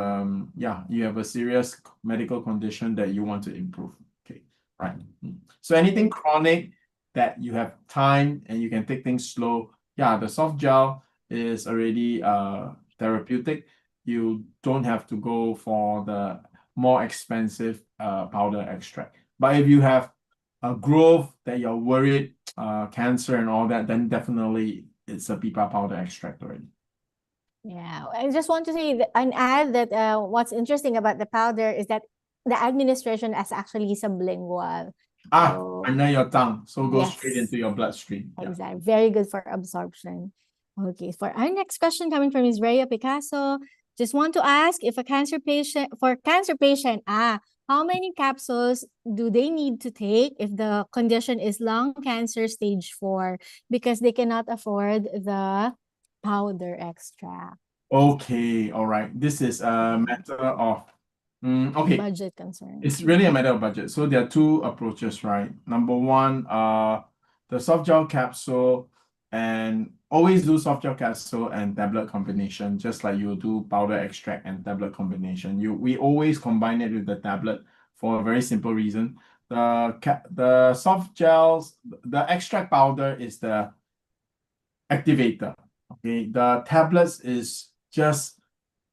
you have a serious medical condition that you want to improve. Okay, right. So anything chronic that you have time and you can take things slow, the soft gel is already therapeutic. You don't have to go for the more expensive powder extract. But if you have a growth that you're worried, cancer and all that, then definitely it's a PPAR powder extract already. Yeah, I just want to say and add that what's interesting about the powder is that the administration is actually sublingual. Under your tongue, so goes straight into your bloodstream. Exactly, very good for absorption. Okay, for our next question coming from Ms. Rhea Picasso, just want to ask if a cancer patient, how many capsules do they need to take if the condition is lung cancer stage 4 because they cannot afford the powder extract? Okay, all right. This is a matter of budget concern. It's really a matter of budget. So there are two approaches, right? Number one, the soft gel capsule, and always do soft gel capsule and tablet combination, just like you do powder extract and tablet combination. We always combine it with the tablet for a very simple reason. The soft gels, the extract powder is the activator. Okay, the tablets is just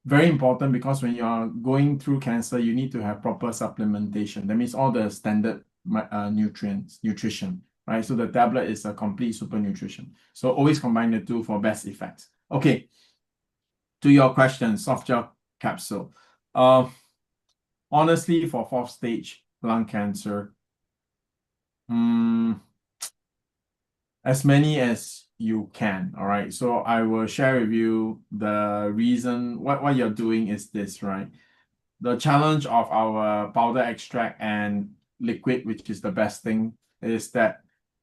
very important because when you are going through cancer, you need to have proper supplementation. That means all the standard nutrition, right? So the tablet is a complete super nutrition. So always combine the two for best effects. Okay, to your question, soft gel capsule. Honestly, for 4th stage lung cancer, as many as you can. All right, so I will share with you the reason. What you're doing is this, right? The challenge of our powder extract and liquid, which is the best thing, is that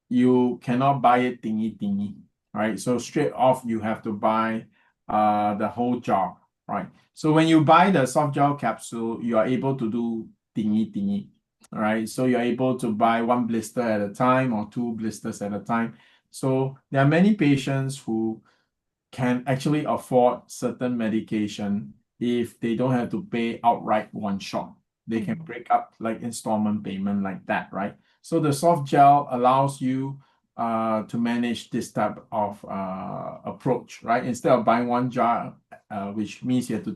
you cannot buy it tingy, right? So straight off you have to buy the whole jar, right? So when you buy the soft gel capsule, you are able to do tingy, all right? So you're able to buy 1 blister at a time or 2 blisters at a time. So there are many patients who can actually afford certain medication if they don't have to pay outright one shot. They can break up like installment payment like that, right? So the soft gel allows you to manage this type of approach, right? Instead of buying one jar, which means you have to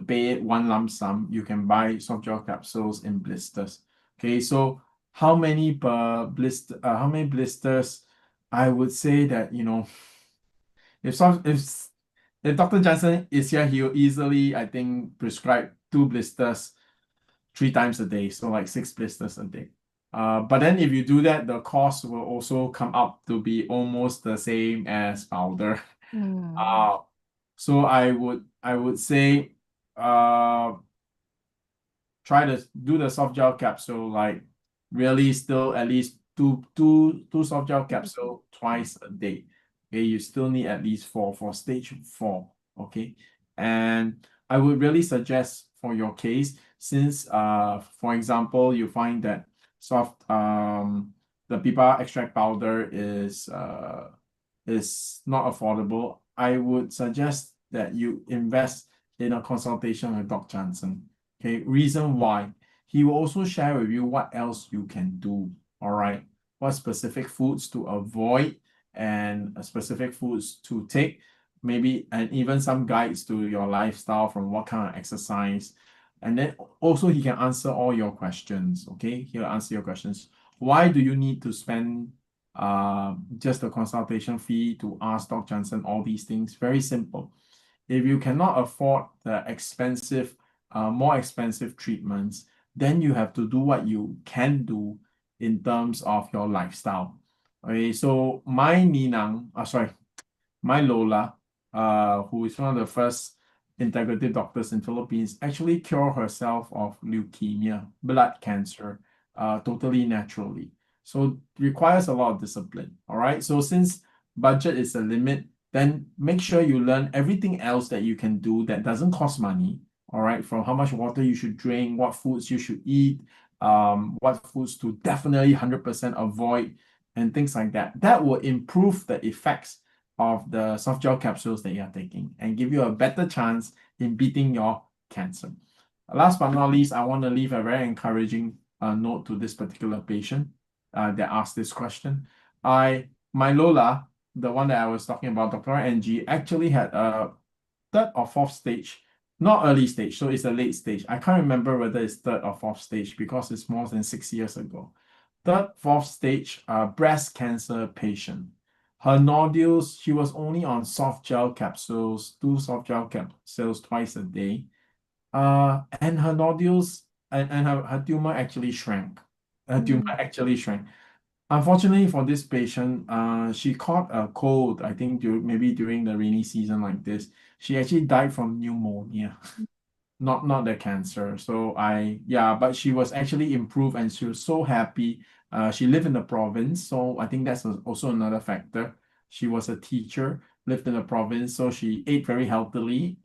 pay it one lump sum, you can buy soft gel capsules in blisters. Okay, so how many per blister? How many blisters? I would say that, if Dr. Jansen is here, he'll easily, I think, prescribe 2 blisters 3 times a day, so like 6 blisters a day. But then if you do that, the cost will also come up to be almost the same as powder. So I would say try to do the soft gel capsule, like really still at least two soft gel capsule twice a day. Okay, you still need at least 4 for stage 4. Okay, and I would really suggest for your case, since for example you find that the PPAR extract powder is not affordable, I would suggest that you invest in a consultation with Dr. Jansen. Okay, reason why, he will also share with you what else you can do. All right, what specific foods to avoid and specific foods to take, maybe, and even some guides to your lifestyle from what kind of exercise. And then also he can answer all your questions. Okay, he'll answer your questions. Why do you need to spend just a consultation fee to ask Dr. Jansen all these things? Very simple. If you cannot afford the expensive, more expensive treatments, then you have to do what you can do in terms of your lifestyle. Okay, so my Lola, who is one of the first integrative doctors in Philippines, actually cured herself of leukemia, blood cancer, totally naturally. So it requires a lot of discipline. All right. So since budget is a limit, then make sure you learn everything else that you can do that doesn't cost money. All right. From how much water you should drink, what foods you should eat, what foods to definitely 100% avoid, and things like that. That will improve the effects of the soft gel capsules that you are taking and give you a better chance in beating your cancer. Last but not least, I want to leave a very encouraging note to this particular patient that asked this question. My Lola, the one that I was talking about, Dr. NG, actually had a 3rd or 4th stage, not early stage, so it's a late stage. I can't remember whether it's 3rd or 4th stage because it's more than 6 years ago. 3rd, 4th stage breast cancer patient. Her nodules, she was only on soft gel capsules, 2 soft gel capsules twice a day. And her nodules and her tumor actually shrank. Unfortunately for this patient, she caught a cold, I think maybe during the rainy season like this. She actually died from pneumonia, not the cancer. So but she was actually improved and she was so happy. She lived in the province, so I think that's also another factor. She was a teacher, lived in the province, so she ate very healthily.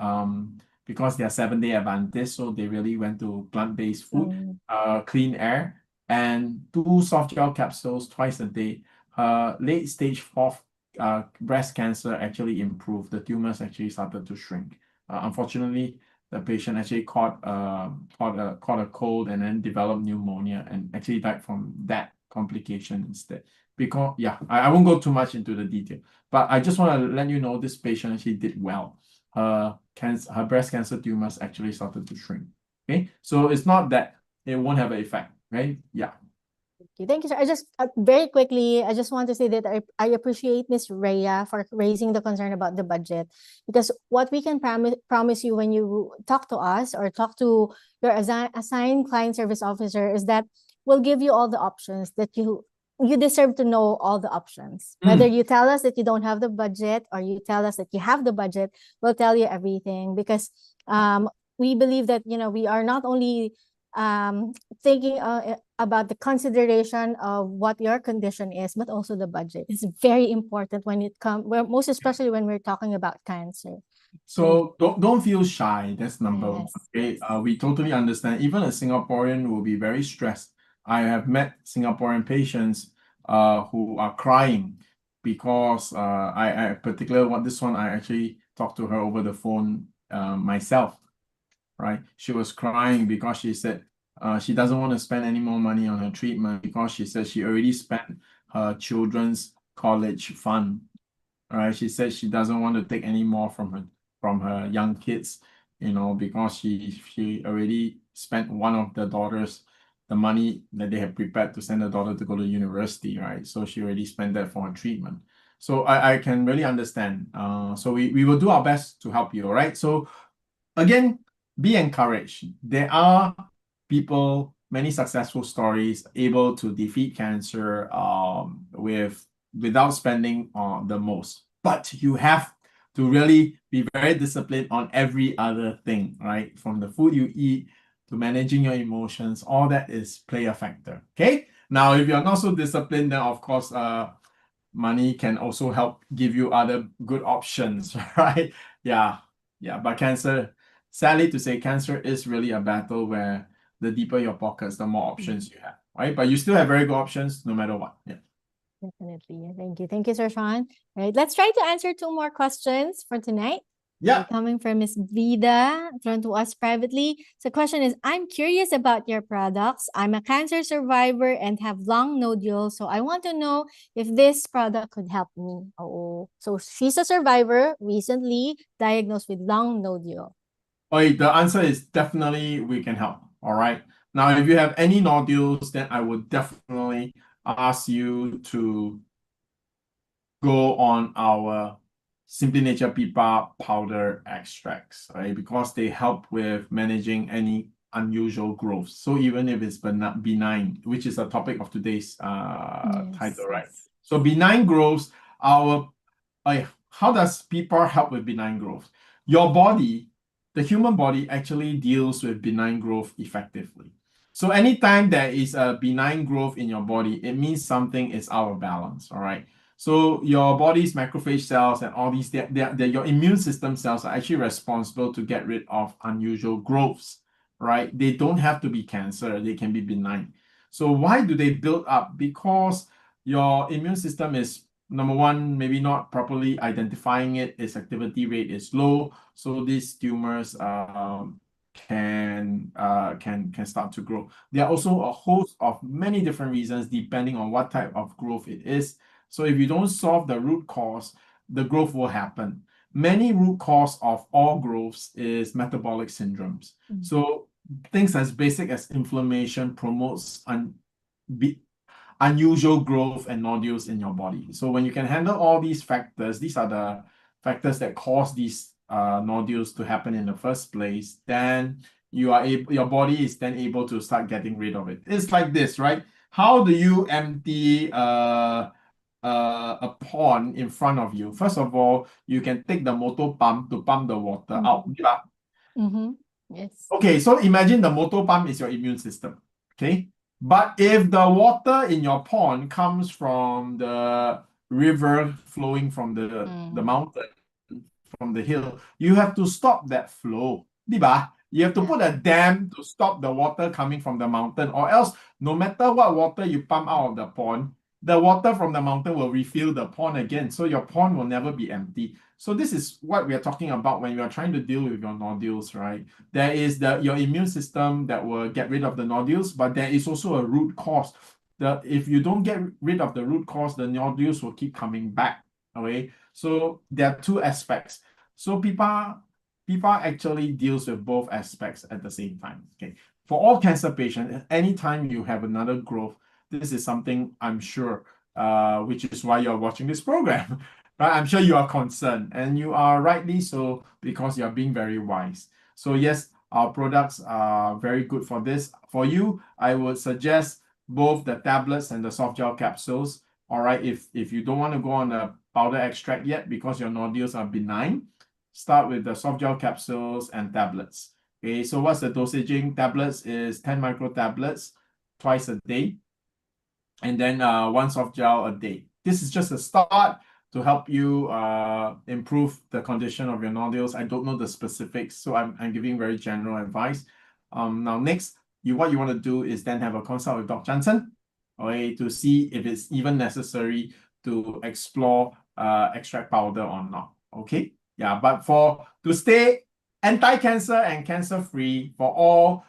Because they are 7-day Adventists, so they really went to plant-based food, clean air, and 2 soft gel capsules twice a day. Late stage 4th breast cancer actually improved. The tumors actually started to shrink. Unfortunately, the patient actually caught a cold and then developed pneumonia and actually died from that complication instead. Because I won't go too much into the detail, but I just want to let you know this patient actually did well. Her breast cancer tumors actually started to shrink. Okay, so it's not that it won't have an effect, right? Yeah. Thank you, sir. I just very quickly, I just want to say that I appreciate Ms. Rhea for raising the concern about the budget, because what we can promise you when you talk to us or talk to your assigned client service officer is that we'll give you all the options that you deserve to know all the options. Whether you tell us that you don't have the budget or you tell us that you have the budget, we'll tell you everything, because we believe that we are not only thinking about the consideration of what your condition is, but also the budget. It's very important when it comes, most especially when we're talking about cancer. So don't feel shy. That's number one. Okay, we totally understand. Even a Singaporean will be very stressed. I have met Singaporean patients who are crying because I particularly want this one. I actually talked to her over the phone myself, right? She was crying because she said she doesn't want to spend any more money on her treatment because she said she already spent her children's college fund, right? She said she doesn't want to take any more from her young kids, you know, because she already spent one of the daughters the money that they had prepared to send the daughter to go to university, right? So she already spent that for her treatment. So I can really understand. So we will do our best to help you, all right? So again, be encouraged. There are people, many successful stories, able to defeat cancer without spending the most. But you have to really be very disciplined on every other thing, right? From the food you eat to managing your emotions, all that is play a factor. Okay. Now, if you're not so disciplined, then of course, money can also help give you other good options, right? Yeah. But cancer, sadly to say, cancer is really a battle where the deeper your pockets, the more options you have, right? But you still have very good options no matter what. Yeah. Definitely. Thank you. Thank you, Sir Shyan. Right. Let's try to answer 2 more questions for tonight. Yeah. Coming from Ms. Vida, thrown to us privately. So, question is, I'm curious about your products. I'm a cancer survivor and have lung nodules. So, I want to know if this product could help me. Oh, so she's a survivor, recently diagnosed with lung nodule. Okay, the answer is definitely we can help. All right. Now, if you have any nodules, then I would definitely ask you to go on our SimplyNature PPAR powder extracts, right? Because they help with managing any unusual growth. So even if it's benign, which is the topic of today's title, right? So benign growths, how does PPAR help with benign growth? Your body, the human body actually deals with benign growth effectively. So anytime there is a benign growth in your body, it means something is out of balance, all right? So your body's macrophage cells and all these, your immune system cells are actually responsible to get rid of unusual growths, right? They don't have to be cancer, they can be benign. So why do they build up? Because your immune system is, number one, maybe not properly identifying it, its activity rate is low, so these tumors can start to grow. There are also a host of many different reasons depending on what type of growth it is. So if you don't solve the root cause, the growth will happen. Many root cause of all growths is metabolic syndromes. So things as basic as inflammation promotes unusual growth and nodules in your body. So when you can handle all these factors, these are the factors that cause these nodules to happen in the first place, then your body is then able to start getting rid of it. It's like this, right? How do you empty a pond in front of you? First of all, you can take the motor pump to pump the water out. Yes. Okay, so imagine the motor pump is your immune system. Okay, but if the water in your pond comes from the river flowing from the mountain, from the hill, you have to stop that flow. Diba? You have to put a dam to stop the water coming from the mountain, or else no matter what water you pump out of the pond, the water from the mountain will refill the pond again. So your pond will never be empty. So this is what we are talking about when you are trying to deal with your nodules, right? There is your immune system that will get rid of the nodules, but there is also a root cause. If you don't get rid of the root cause, the nodules will keep coming back. Okay, so there are 2 aspects. So PPAR actually deals with both aspects at the same time. Okay, for all cancer patients, anytime you have another growth, this is something I'm sure, which is why you're watching this program, right? I'm sure you are concerned, and you are rightly so, because you're being very wise. So yes, our products are very good for this. For you, I would suggest both the tablets and the soft gel capsules. All right, if you don't want to go on a powder extract yet because your nodules are benign, start with the soft gel capsules and tablets. Okay, so what's the dosaging? Tablets is 10 micro tablets twice a day, and then 1 soft gel a day. This is just a start to help you improve the condition of your nodules. I don't know the specifics, so I'm giving very general advice. Now next, what you want to do is then have a consult with Dr. Jansen, okay, to see if it's even necessary to explore extract powder or not. Okay, yeah, but to stay anti-cancer and cancer-free for all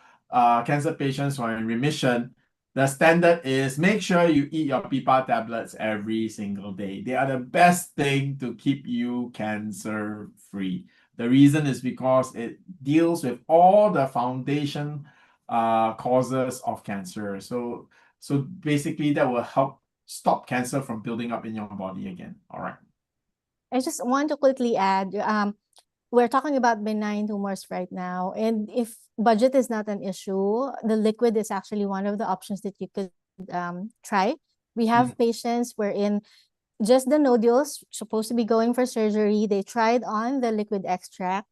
cancer patients who are in remission. The standard is make sure you eat your PPAR tablets every single day. They are the best thing to keep you cancer-free. The reason is because it deals with all the foundation causes of cancer. So basically that will help stop cancer from building up in your body again. All right. I just want to quickly add, we're talking about benign tumors right now, and if budget is not an issue, the liquid is actually one of the options that you could try. We have patients wherein just the nodules supposed to be going for surgery. They tried on the liquid extract.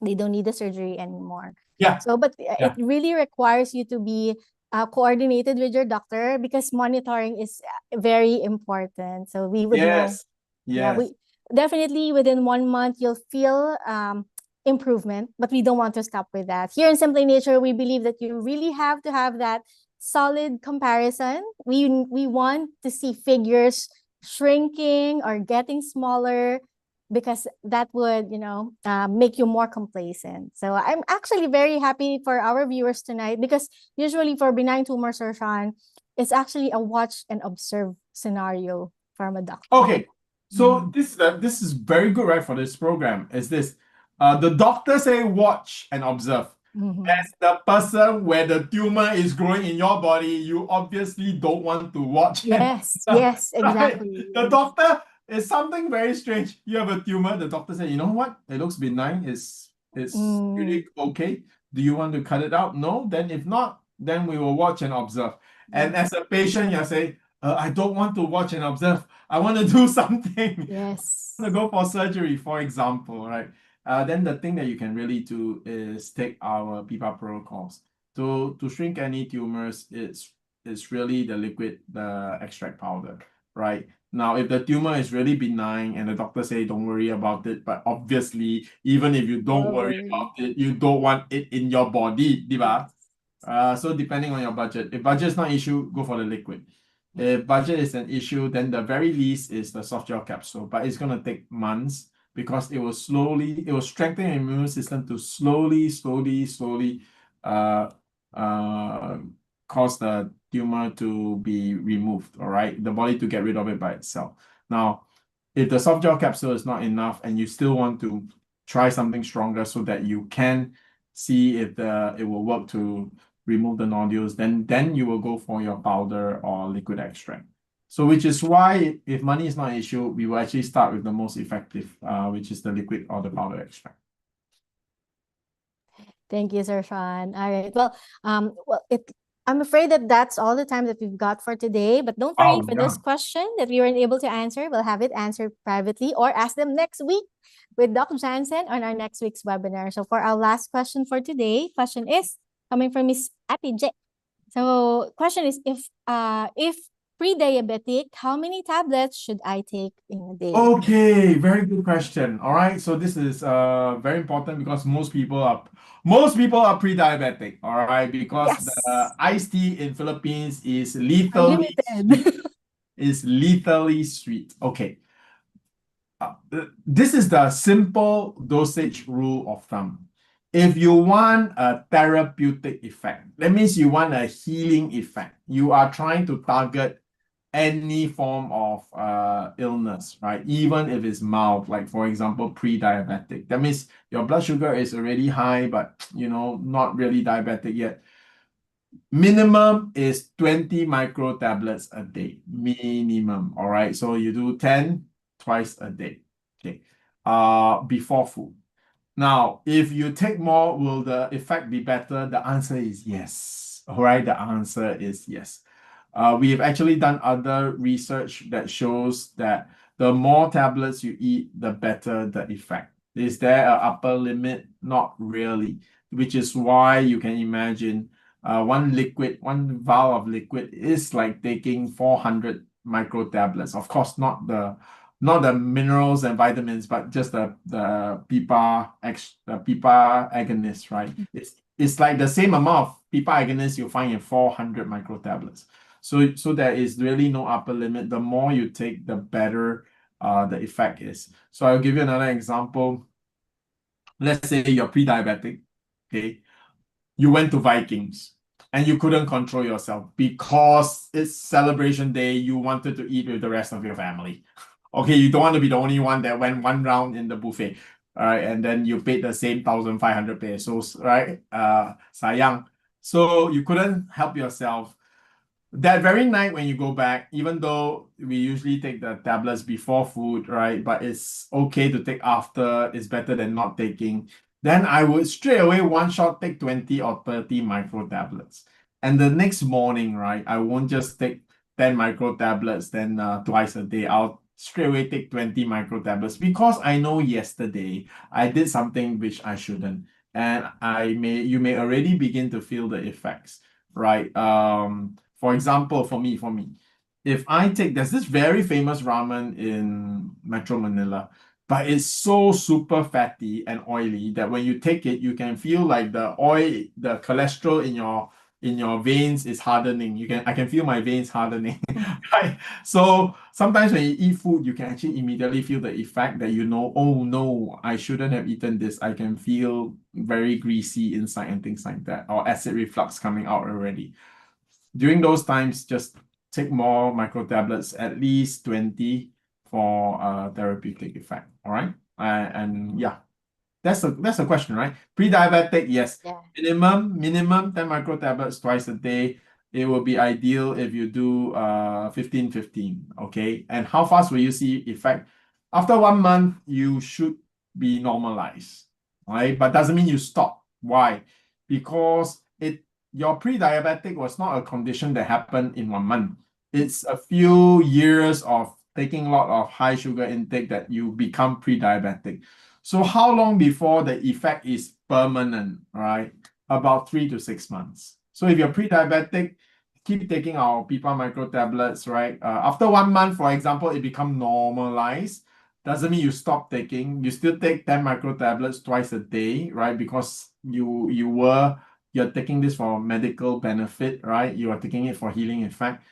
They don't need the surgery anymore. Yeah. So, but it really requires you to be coordinated with your doctor because monitoring is very important. So we would know. Yeah, we definitely within 1 month you'll feel improvement, but we don't want to stop with that. Here in Simply Nature, we believe that you really have to have that solid comparison. We want to see figures shrinking or getting smaller because that would, make you more complacent. So I'm actually very happy for our viewers tonight because usually for benign tumor, Sir Shyan, it's actually a watch and observe scenario from a doctor. Okay. So this is very good, right, for this program. Is this the doctor say watch and observe. As the person where the tumor is growing in your body, you obviously don't want to watch. Yes, exactly. Right? The doctor is something very strange. You have a tumor. The doctor said, you know what? It looks benign. It's really okay. Do you want to cut it out? No. Then if not, then we will watch and observe. And as a patient, you're saying, I don't want to watch and observe. I want to do something. Yes. I want to go for surgery, for example, right? Then the thing that you can really do is take our PPAR protocols. To shrink any tumors, it's really the liquid, the extract powder, right? Now, if the tumor is really benign and the doctor say don't worry about it, but obviously, even if you don't worry about it, you don't want it in your body, diba? So depending on your budget, if budget is not an issue, go for the liquid. If budget is an issue, then the very least is the soft gel capsule, but it's going to take months because it will strengthen your immune system to slowly cause the tumor to be removed, all right? The body to get rid of it by itself. Now, if the soft gel capsule is not enough and you still want to try something stronger so that you can see if it will work to remove the nodules, then you will go for your powder or liquid extract. So which is why if money is not an issue, we will actually start with the most effective, which is the liquid or the powder extract. Thank you, Sir Shyan. All right. Well, I'm afraid that that's all the time that we've got for today. But don't worry, for this question that we weren't able to answer, we'll have it answered privately or ask them next week with Dr. Jansen on our next week's webinar. So for our last question for today, question is coming from Ms. Ati J. So question is, if pre-diabetic, how many tablets should I take in a day? Okay, very good question. All right, so this is very important because most people are pre-diabetic. All right, because the iced tea in Philippines is lethally sweet. Okay, this is the simple dosage rule of thumb. If you want a therapeutic effect, that means you want a healing effect. You are trying to target any form of illness, right? Even if it's mild, like for example, pre-diabetic. That means your blood sugar is already high, but not really diabetic yet. Minimum is 20 micro tablets a day. Minimum. All right. So you do 10 twice a day. Okay. Before food. Now, if you take more, will the effect be better? The answer is yes. All right. The answer is yes. We've actually done other research that shows that the more tablets you eat, the better the effect. Is there an upper limit? Not really, which is why you can imagine one vial of liquid is like taking 400 micro tablets. Of course, not the minerals and vitamins, but just the PPAR agonist, right? It's like the same amount of PPAR agonist you find in 400 micro tablets. So there is really no upper limit. The more you take, the better the effect is. So I'll give you another example. let's say you're pre-diabetic, okay, you went to Vikings and you couldn't control yourself because it's celebration day, you wanted to eat with the rest of your family. Okay, you don't want to be the only one that went one round in the buffet, all right, and then you paid the same 1,500 pesos, right? Sayang. So you couldn't help yourself. That very night when you go back, even though we usually take the tablets before food, right? But it's okay to take after, it's better than not taking. Then I would straight away one shot take 20 or 30 micro tablets. And the next morning, right, I won't just take 10 micro tablets, then twice a day. I'll straight away take 20 micro tablets because I know yesterday I did something which I shouldn't. And you may already begin to feel the effects, right? For example, for me, if I take, there's this very famous ramen in Metro Manila, but it's so super fatty and oily that when you take it, you can feel like the oil, the cholesterol in your veins is hardening. I can feel my veins hardening, right? So sometimes when you eat food, you can actually immediately feel the effect that oh no, I shouldn't have eaten this. I can feel very greasy inside and things like that, or acid reflux coming out already. During those times, just take more micro tablets, at least 20 for therapeutic effect. All right. And yeah, that's a question, right? Pre-diabetic, yes. Yeah. Minimum 10 micro tablets twice a day. It will be ideal if you do 15-15. Okay. And how fast will you see effect? After 1 month, you should be normalized. Right? But doesn't mean you stop. Why? Because your pre-diabetic was not a condition that happened in 1 month. It's a few years of taking a lot of high sugar intake that you become pre-diabetic. So how long before the effect is permanent, right? About 3 to 6 months. So if you're pre-diabetic, keep taking our PPAR micro tablets, right? After 1 month, for example, it become normalized. Doesn't mean you stop taking. You still take 10 micro tablets twice a day, right? Because you're taking this for medical benefit, right? You are taking it for healing effect.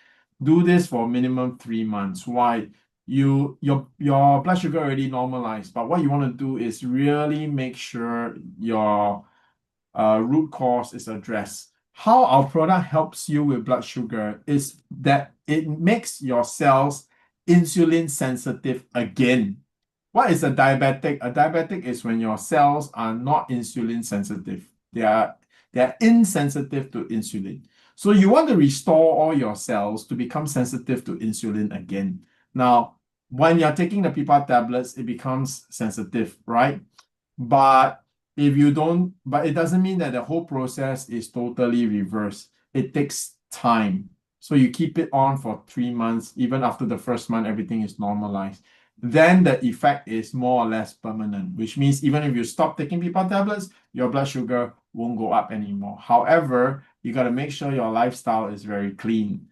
Do this for minimum 3 months. Why? Your blood sugar already normalized, but what you want to do is really make sure your root cause is addressed. How our product helps you with blood sugar is that it makes your cells insulin sensitive again. What is a diabetic? A diabetic is when your cells are not insulin sensitive. They are insensitive to insulin. So you want to restore all your cells to become sensitive to insulin again. Now, when you're taking the PPAR tablets, it becomes sensitive, right? But it doesn't mean that the whole process is totally reversed. It takes time. So you keep it on for 3 months. Even after the first month, everything is normalized. Then the effect is more or less permanent, which means even if you stop taking PPAR tablets, your blood sugar won't go up anymore. However, you got to make sure your lifestyle is very clean,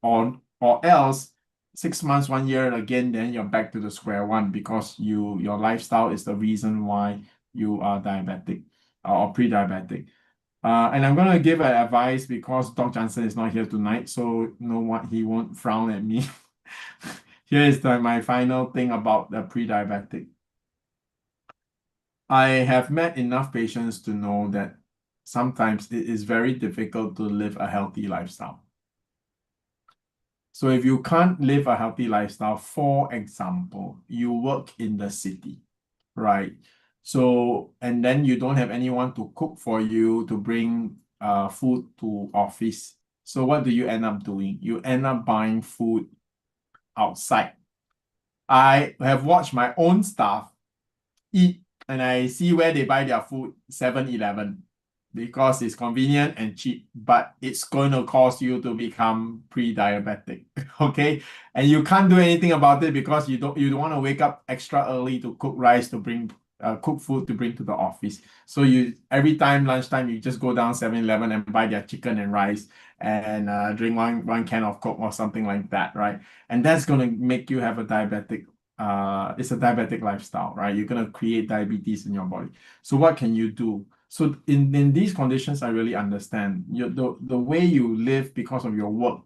or else 6 months, 1 year again, then you're back to the square one because your lifestyle is the reason why you are diabetic or pre-diabetic. And I'm going to give an advice because Dr. Jansen is not here tonight, so he won't frown at me. Here is my final thing about the pre-diabetic. I have met enough patients to know that sometimes it is very difficult to live a healthy lifestyle. So if you can't live a healthy lifestyle, for example, you work in the city, right? So, and then you don't have anyone to cook for you, to bring food to office. So what do you end up doing? You end up buying food outside. I have watched my own staff eat, and I see where they buy their food, 7-Eleven, because it's convenient and cheap, but it's going to cause you to become pre-diabetic, okay? And you can't do anything about it because you don't want to wake up extra early to cook rice to bring cook food to bring to the office. So every time lunchtime you just go down 7-Eleven and buy their chicken and rice and drink one can of Coke or something like that, right? And that's going to make you have a diabetic. It's a diabetic lifestyle, right? You're going to create diabetes in your body. So what can you do? So in these conditions, I really understand the way you live because of your work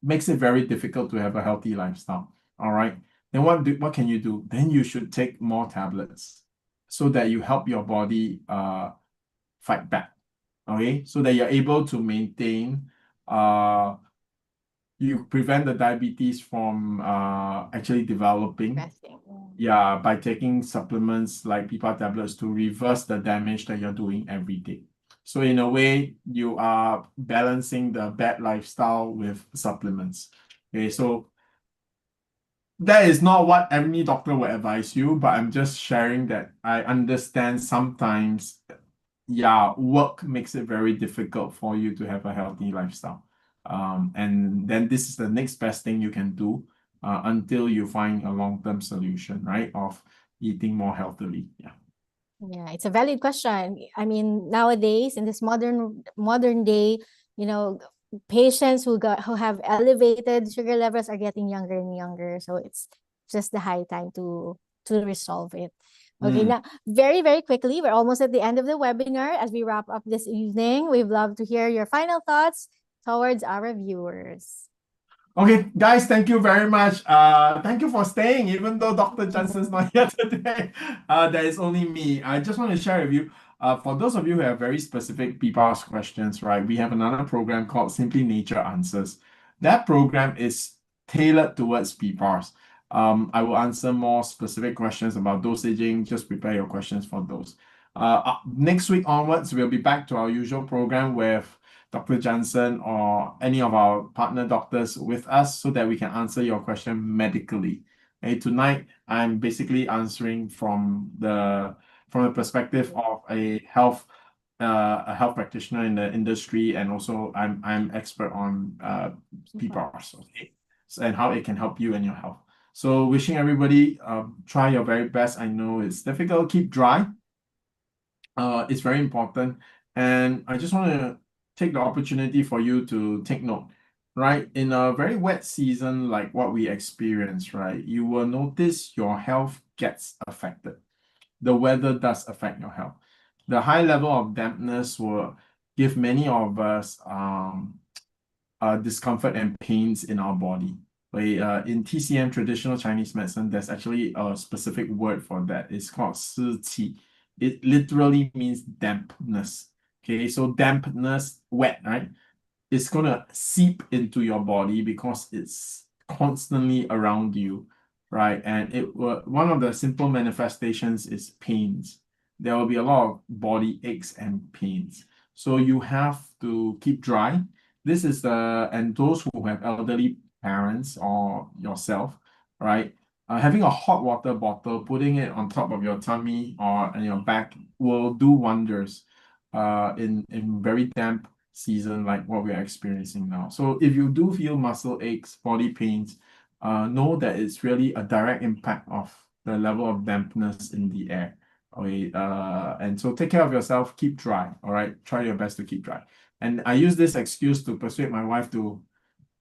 makes it very difficult to have a healthy lifestyle. All right. Then what can you do? Then you should take more tablets. so that you help your body fight back. Okay, so that you're able to maintain, you prevent the diabetes from actually developing. Resting. Yeah, by taking supplements like PPAR tablets to reverse the damage that you're doing every day. So in a way, you are balancing the bad lifestyle with supplements. Okay, so that is not what any doctor will advise you, but I'm just sharing that I understand sometimes, yeah, work makes it very difficult for you to have a healthy lifestyle. And then this is the next best thing you can do until you find a long-term solution, right? Of eating more healthily. Yeah. Yeah, it's a valid question. I mean, nowadays in this modern day, you know, patients who have elevated sugar levels are getting younger and younger. So it's just the high time to resolve it. Okay, now very, very quickly, we're almost at the end of the webinar. As we wrap up this evening, we'd love to hear your final thoughts towards our viewers. Okay, guys, thank you very much. Thank you for staying, even though Dr. Jansen's not here today. There is only me. I just want to share with you, for those of you who have very specific PPARs questions, right, we have another program called Simply Nature Answers. That program is tailored towards PPARs. I will answer more specific questions about dosaging. Just prepare your questions for those. Next week onwards, we'll be back to our usual program with Dr. Jansen or any of our partner doctors with us so that we can answer your question medically. Okay, tonight, I'm basically answering from the perspective of a health practitioner in the industry, and also I'm expert on PPARs, okay, and how it can help you and your health. So wishing everybody try your very best. I know it's difficult. Keep dry. It's very important. And I just want to take the opportunity for you to take note, right? In a very wet season like what we experience, right, you will notice your health gets affected. The weather does affect your health. The high level of dampness will give many of us discomfort and pains in our body. In TCM, traditional Chinese medicine, there's actually a specific word for that. It's called 湿气. It literally means dampness. Okay, so dampness, wet, right? It's gonna seep into your body because it's constantly around you, right? And one of the simple manifestations is pains. There will be a lot of body aches and pains. So you have to keep dry. This is and those who have elderly parents or yourself, right? Having a hot water bottle, putting it on top of your tummy or on your back will do wonders in very damp season like what we are experiencing now. So if you do feel muscle aches, body pains, know that it's really a direct impact of the level of dampness in the air. Okay, and so take care of yourself, keep dry, all right? Try your best to keep dry. And I use this excuse to persuade my wife to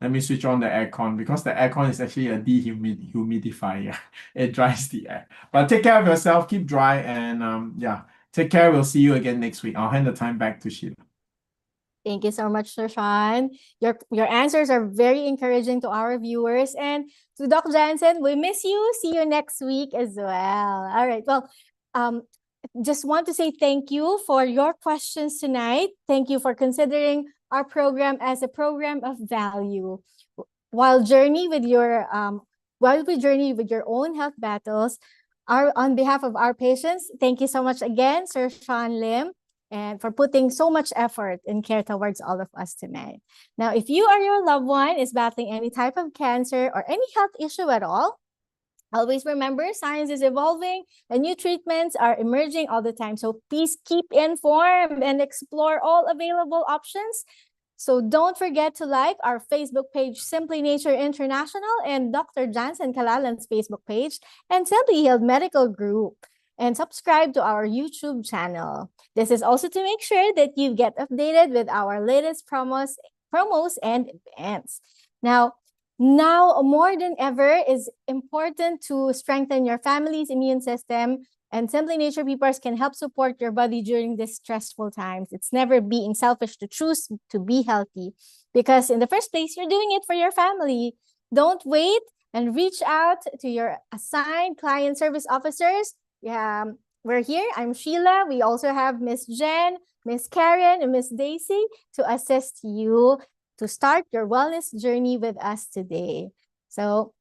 let me switch on the aircon, because the aircon is actually a dehumidifier. It dries the air. But take care of yourself, keep dry, and yeah, take care. We'll see you again next week. I'll hand the time back to Sheila. Thank you so much, Sir Shyan. Your answers are very encouraging to our viewers. And to Doc Jansen, we miss you. See you next week as well. All right. Well, just want to say thank you for your questions tonight. Thank you for considering our program as a program of value. While we journey with your own health battles, on behalf of our patients, thank you so much again, Sir Shyan Lim, and for putting so much effort and care towards all of us tonight. Now, if you or your loved one is battling any type of cancer or any health issue at all, always remember, science is evolving and new treatments are emerging all the time. So please keep informed and explore all available options. So don't forget to like our Facebook page, Simply Nature International, and Dr. Jansen Kalalan's Facebook page, and Simply Healed Medical Group. And subscribe to our YouTube channel. This is also to make sure that you get updated with our latest promos and events. Now more than ever is important to strengthen your family's immune system, and Simply Nature PPARs can help support your body during these stressful times. It's never being selfish to choose to be healthy, because in the first place, you're doing it for your family. Don't wait and reach out to your assigned client service officers. we're here. I'm Sheila. We also have Ms Jhen, Ms Karen, and Ms Daisy to assist you to start your wellness journey with us today. So,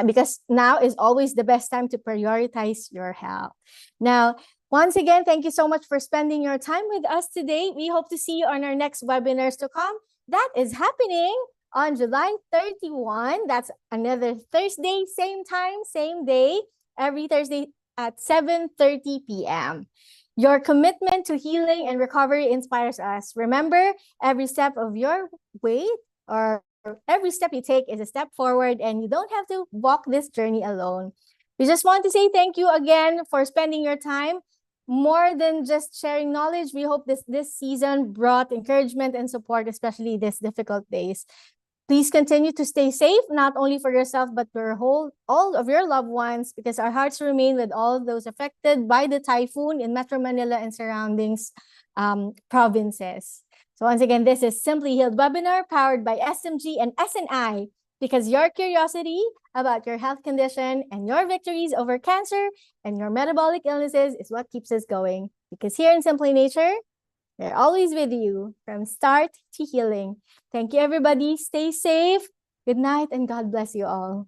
because now is always the best time to prioritize your health. Now, once again, thank you so much for spending your time with us today. We hope to see you on our next webinars to come. That is happening on July 31. That's another Thursday, same time, same day, every Thursday at 7:30 p.m. Your commitment to healing and recovery inspires us. Remember, every step of your way or every step you take is a step forward, and you don't have to walk this journey alone. We just want to say thank you again for spending your time. More than just sharing knowledge, we hope this season brought encouragement and support, especially these difficult days. Please continue to stay safe, not only for yourself, but for all of your loved ones, because our hearts remain with all those affected by the typhoon in Metro Manila and surroundings provinces. So once again, this is Simply Healed webinar powered by SMG and SNI, because your curiosity about your health condition and your victories over cancer and your metabolic illnesses is what keeps us going. Because here in Simply Nature, we're always with you from start to healing. Thank you, everybody. Stay safe. Good night, and God bless you all.